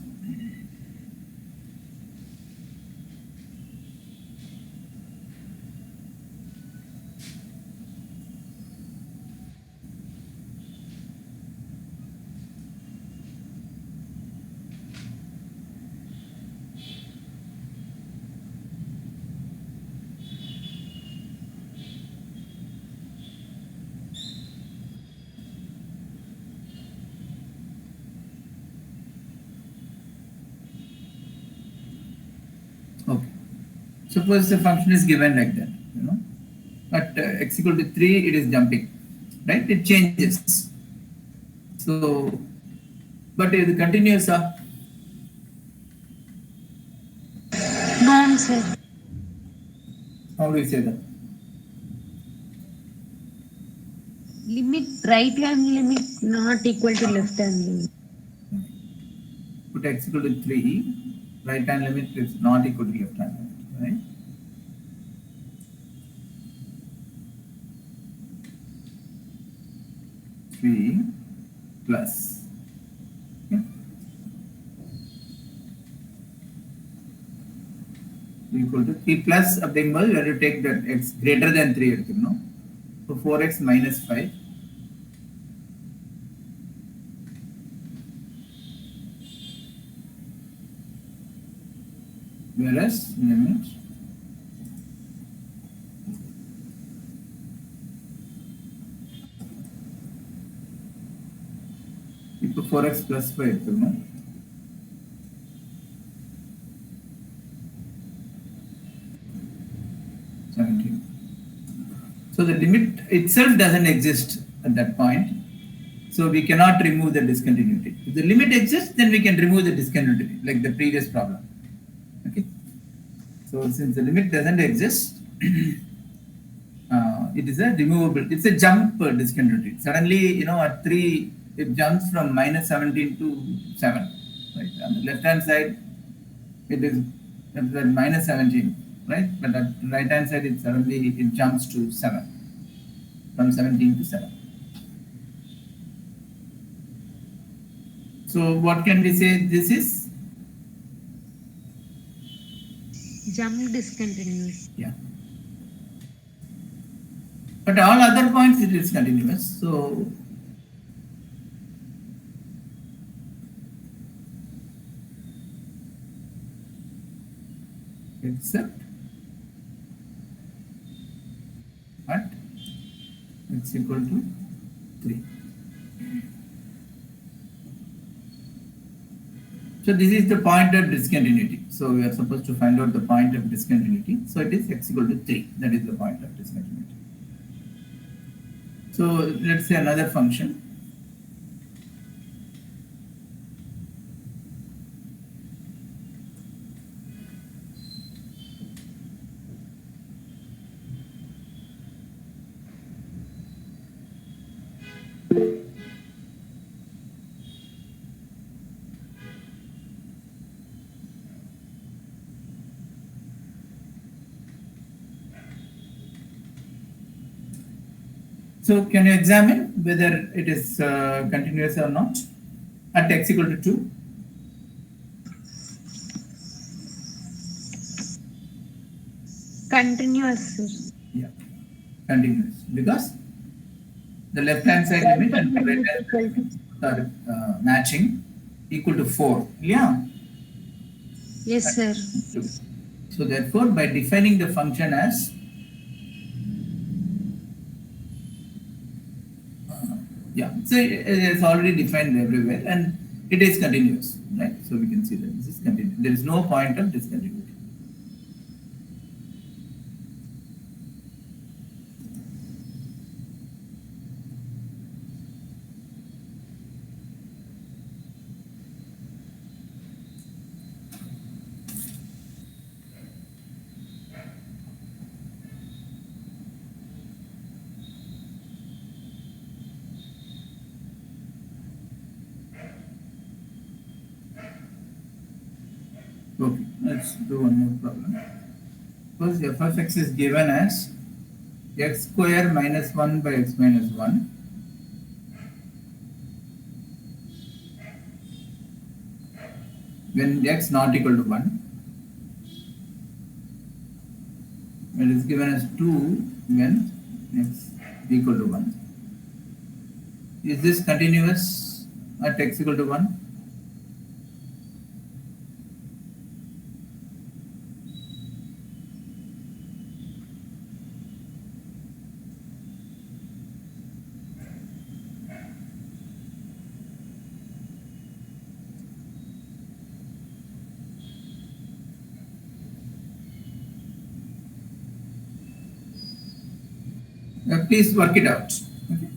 Okay. Suppose the function is given like that, at x equal to 3, it is jumping, right? It changes. So, but it is continuous. No, sir. How do you say that? Limit right hand limit not equal to left hand limit. Put x equal to 3, right hand limit is not equal to left hand limit, right? Three plus. Okay. Equal to 3 plus of the symbol, you have to take that x greater than 3, so 4x minus 5. Whereas limit equal to 4x plus 5, 17. So the limit itself doesn't exist at that point. So we cannot remove the discontinuity. If the limit exists, then we can remove the discontinuity, like the previous problem. Okay. So since the limit doesn't exist, it is a removable. It's a jump discontinuity. Suddenly, at 3, it jumps from -17 to 7. Right. On the left hand side, it is at -17. Right, but at the right hand side, it jumps to 7, from 17 to 7. So what can we say this is? Jump discontinuous. Yeah. But all other points it is continuous. So except at x equal to 3. So this is the point of discontinuity. So we are supposed to find out the point of discontinuity. So it is x equal to 3. That is the point of discontinuity. So let's say another function. So can you examine whether it is continuous or not at x equal to 2? Continuous, sir. Yeah, continuous, because the left hand side limit and the right hand side are matching, equal to 4. Yeah. Yes, sir. So therefore, by defining the function as so it's already defined everywhere and it is continuous, right? So we can see that this is continuous. There is no point of discontinuity. Okay, let's do one more problem. Suppose f of x is given as x square minus 1 by x minus 1. When x not equal to 1. It is given as 2 when x equal to 1. Is this continuous at x equal to 1? Please work it out. Okay.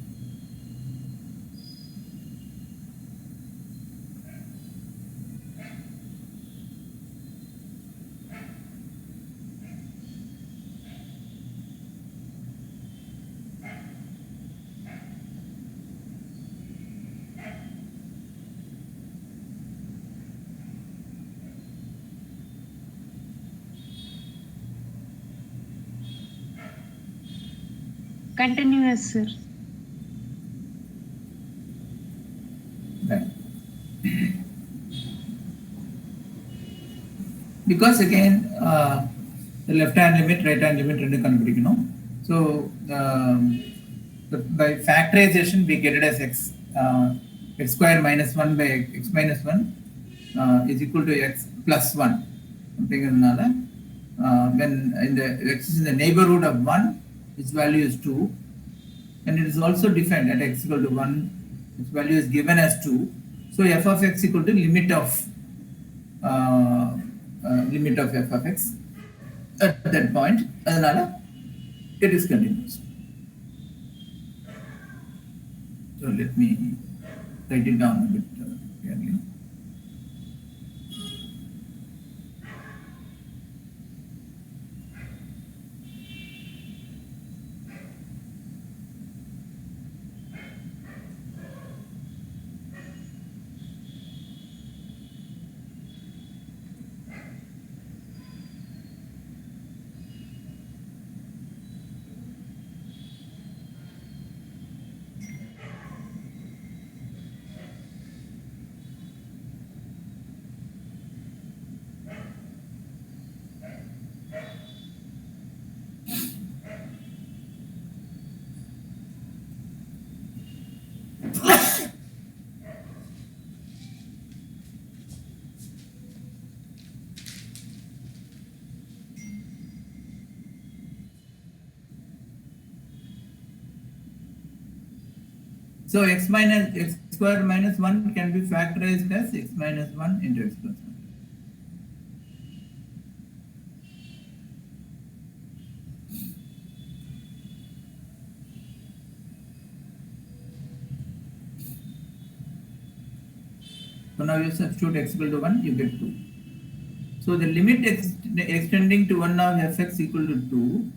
Continuous, sir. Right. Because again, the left hand limit, right hand limit, rendu kandupidikanum. So by factorization, we get it as x square minus 1 by x minus 1 is equal to x plus 1. When x is in the neighborhood of 1, its value is 2, and it is also defined at x equal to 1, its value is given as 2. So f of x equal to limit of f of x at that point, it is continuous. So let me write it down a bit clearly. So x square minus 1 can be factorized as x minus 1 into x plus 1. So now you substitute x equal to 1, you get 2. So the limit extending to 1 of fx equal to 2.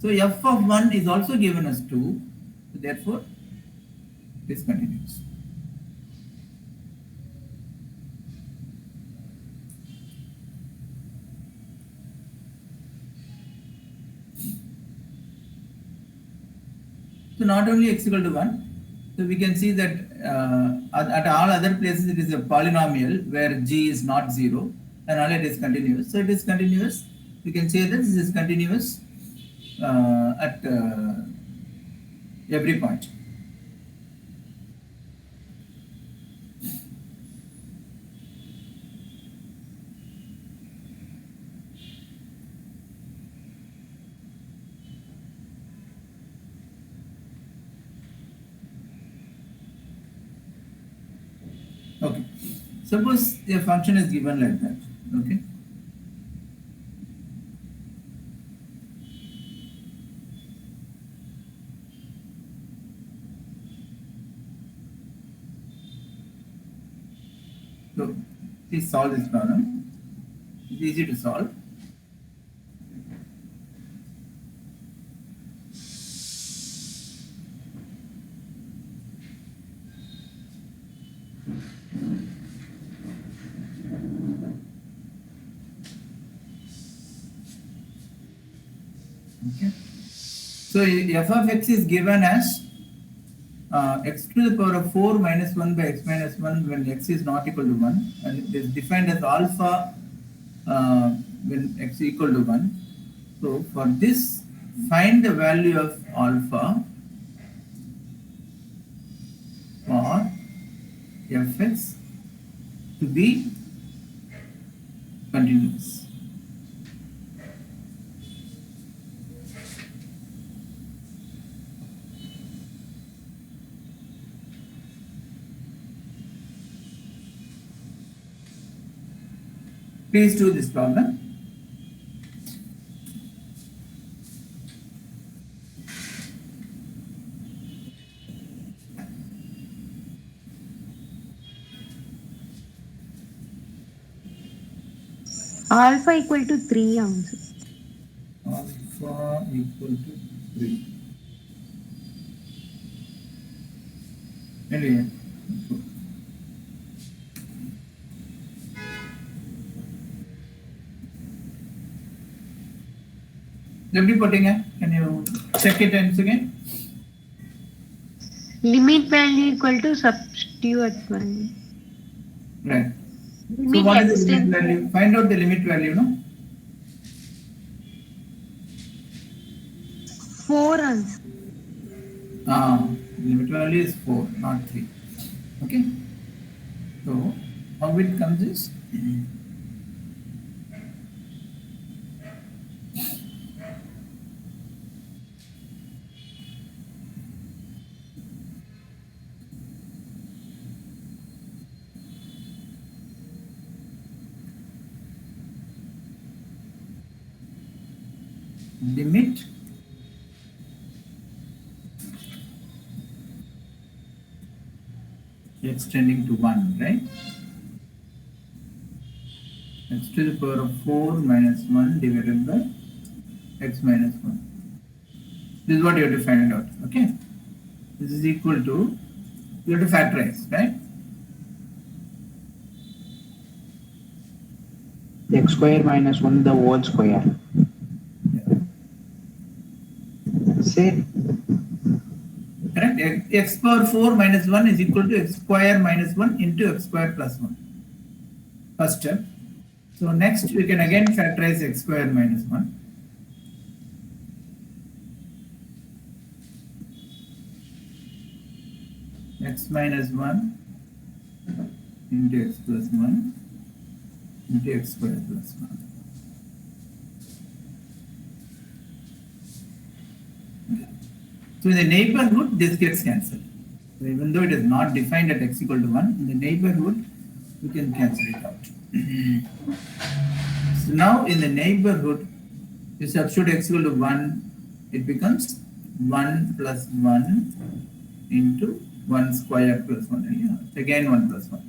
So f of 1 is also given as 2. So therefore, this continues. So not only x equal to 1, so we can see that at all other places it is a polynomial where g is not 0 and all it is continuous. So it is continuous. We can say that this is continuous at every point. Okay. Suppose a function is given like that. Okay. So please solve this problem. It's easy to solve. Okay. So f of x is given as x to the power of 4 minus 1 by x minus 1 when x is not equal to 1, and it is defined as alpha when x equal to 1. So for this, find the value of alpha for fx to be continuous. Please do this problem. Alpha equal to 3 answer. Alpha equal to 3. Anyway. Everybody putting it? Can you check it once again? Limit value equal to substitute value. Right. So Limit what is the extend limit value? Find out the limit value, no? 4 answer. Limit value is 4, not 3. Okay. So how it comes is limit x tending to 1, right? X to the power of 4 minus 1 divided by x minus 1. This is what you have to find out, okay? This is equal to, you have to factorize, right? x square minus 1 the whole square. Say Correct? X power 4 minus 1 is equal to x square minus 1 into x square plus 1. First step. So next we can again factorize x square minus 1. X minus 1 into x plus 1 into x square plus 1. So in the neighborhood, this gets cancelled. So even though it is not defined at x equal to 1, in the neighborhood, we can cancel it out. So now in the neighborhood, you substitute x equal to 1, it becomes 1 plus 1 into 1 square plus 1. Yeah, again 1 plus 1.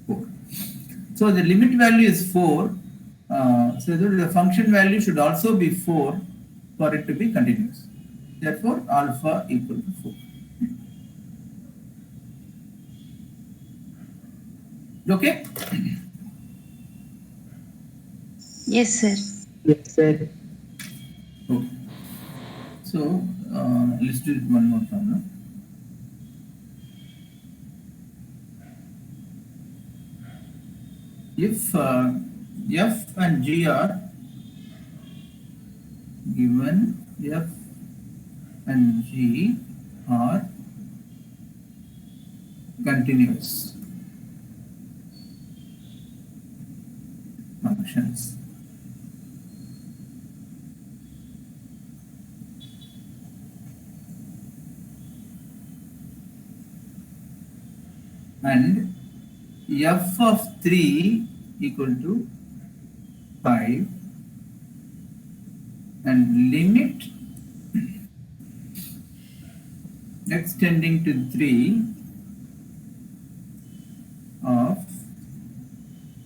4. So the limit value is 4. So the function value should also be 4 for it to be continuous. Therefore, alpha equal to 4. Okay? Yes, sir. yes sir. Okay. So, let's do one more problem. If f and g are given, f and g are continuous functions, and f of 3 equal to 5 and limit x tending to 3 of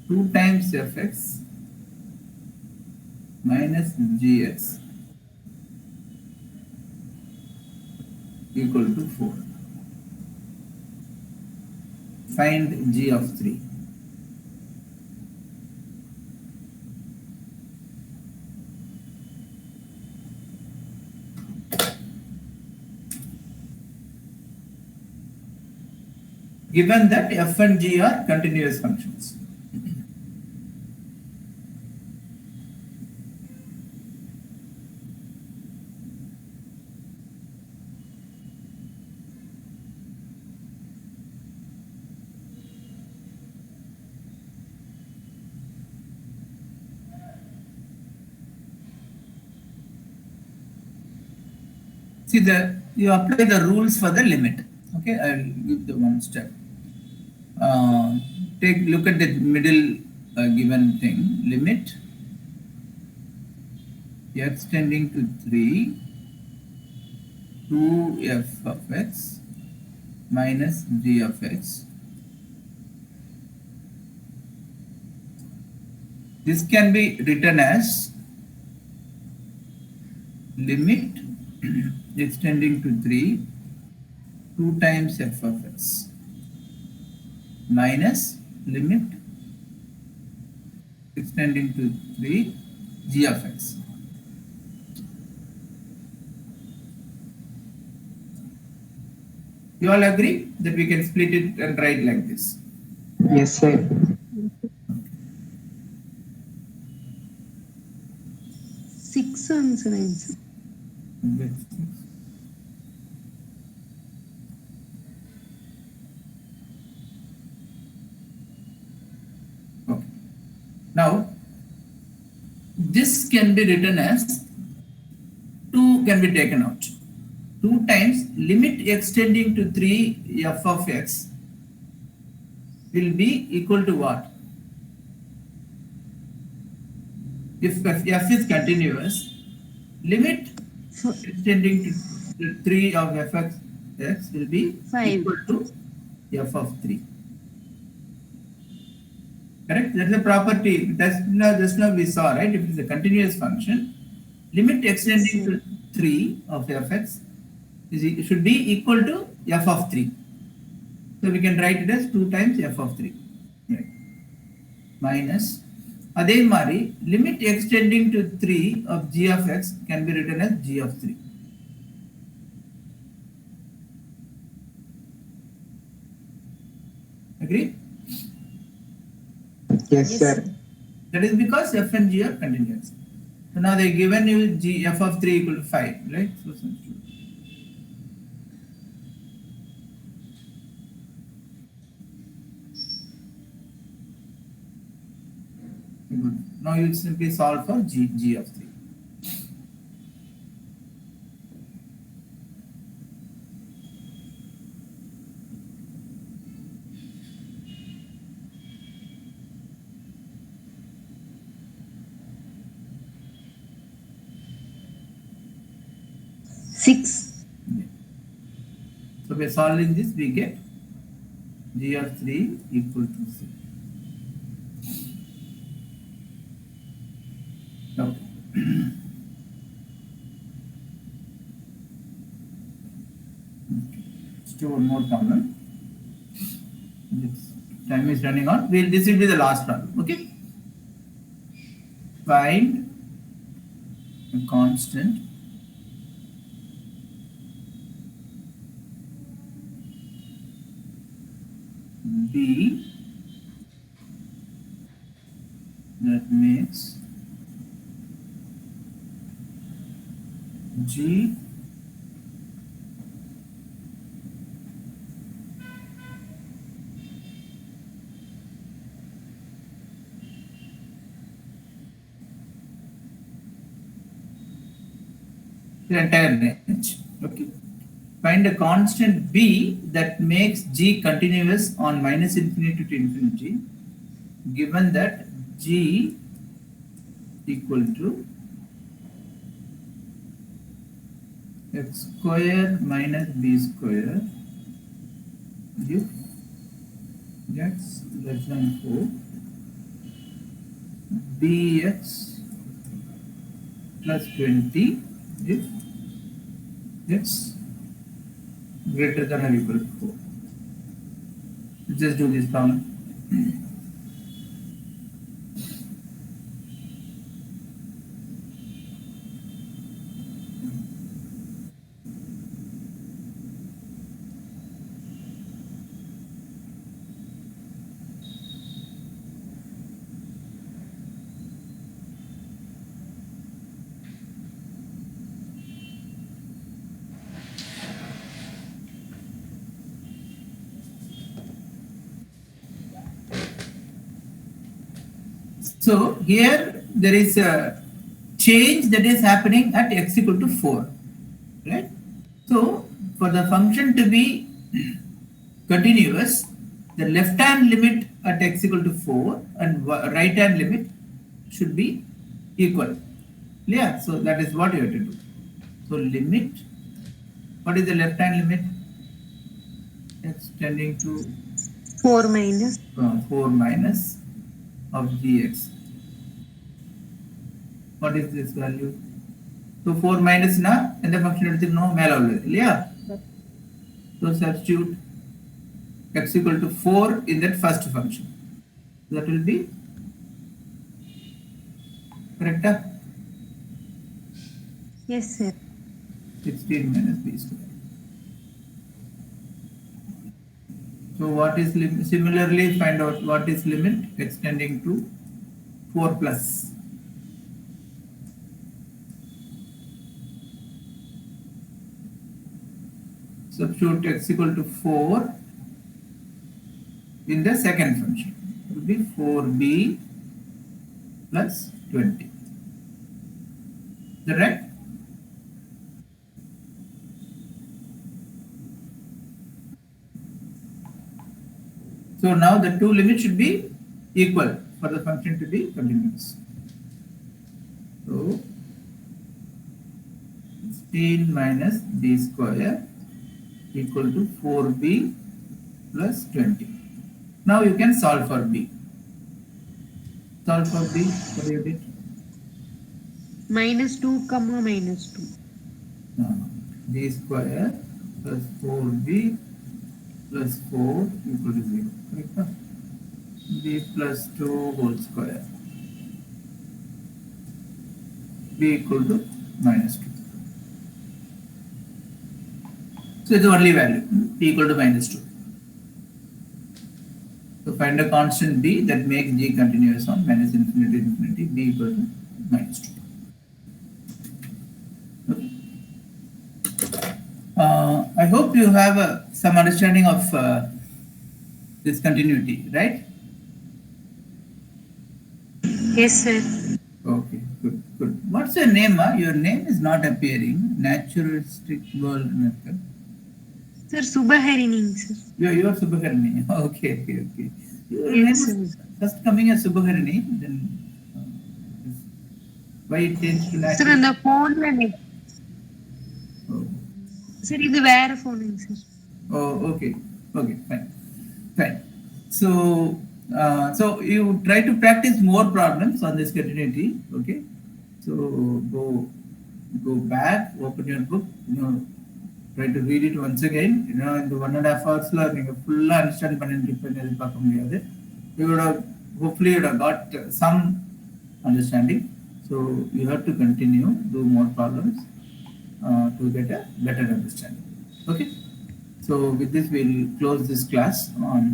2 times fx minus gx equal to 4. Find g of 3. given that f and g are continuous functions. See, you apply the rules for the limit. Okay, I will give the one step. Look at the middle given thing. Limit x tending to 3 to f of x minus g of x. This can be written as limit extending to 3 2 times f of x minus limit extending to 3 g of x. You all agree that we can split it and write like this? Yes, sir. 6 and 7. Sir. Okay. Now, this can be written as 2 can be taken out. 2 times limit extending to 3 f of x will be equal to what? If f is continuous, limit extending to 3 of f of x will be 5. equal to f of 3. Correct? That's a property. Just now we saw, right? If it is a continuous function, limit extending to 3 of f x should be equal to f of 3. So we can write it as 2 times f of 3. Right. Minus. Adhe mari, limit extending to 3 of g of x can be written as g of 3. Agree? Yes, Yes, sir. sir. That is because f and g are continuous. So now they given you g f of 3 equal to 5, right? So substitute. Good. Now you simply solve for g of 3. Six. So by solving this, we get g of 3 equal to 6. Okay. Let's do one more problem. This time is running on. This will be the last problem. Okay. Find a constant b that makes g the entire range. Okay. Find a constant b that makes g continuous on minus infinity to infinity, given that g equal to x square minus b square if x less than 4, bx plus 20 if x greater than or equal to 4. Just do this problem. So here there is a change that is happening at x equal to 4, right? So for the function to be continuous, the left hand limit at x equal to 4 and right hand limit should be equal. Yeah, so that is what you have to do. So limit, what is the left hand limit? X tending to 4 minus 4 minus of gx. What is this value? So 4 minus na, and the function is no male. Yeah. So substitute x equal to 4 in that first function. That will be correct. yes sir. 16 minus b square. So what is limit? Similarly, find out what is limit extending to 4 plus. Substitute x equal to 4 in the second function. It will be 4b plus 20. Is that right? So now the two limits should be equal for the function to be continuous. So 16 minus b square equal to 4b plus 20. Now you can solve for b. Solve for b, what do you did? minus 2 comma minus 2. B square plus 4b plus 4 equal to 0. Correct? Huh? B plus 2 whole square. B equal to minus 2. So it's the only value, b equal to minus 2. So find a constant b that makes g continuous on minus infinity to infinity, b equal to minus 2. I hope you have some understanding of this continuity, right? yes sir. Okay, good, good. What's your name? Your name is not appearing. Naturalistic world method. Sir Subhaharini sir. You're Subhaharini. Okay, okay, okay. Your Yes, name is sir. first coming as Subhaharini, then why it changed to Sir Natural? அந்த போன்ல Oh. Sir இது வேற போனுங்க sir. Oh, okay, okay, fine, fine. So, so you try to practice more problems on this continuity, okay? So go back, open your book, try to read it once again. In the 1.5 hours, you full understand panni. You would have hopefully you would have got some understanding. So you have to continue, do more problems to get a better understanding. Okay. So with this, we'll close this class on.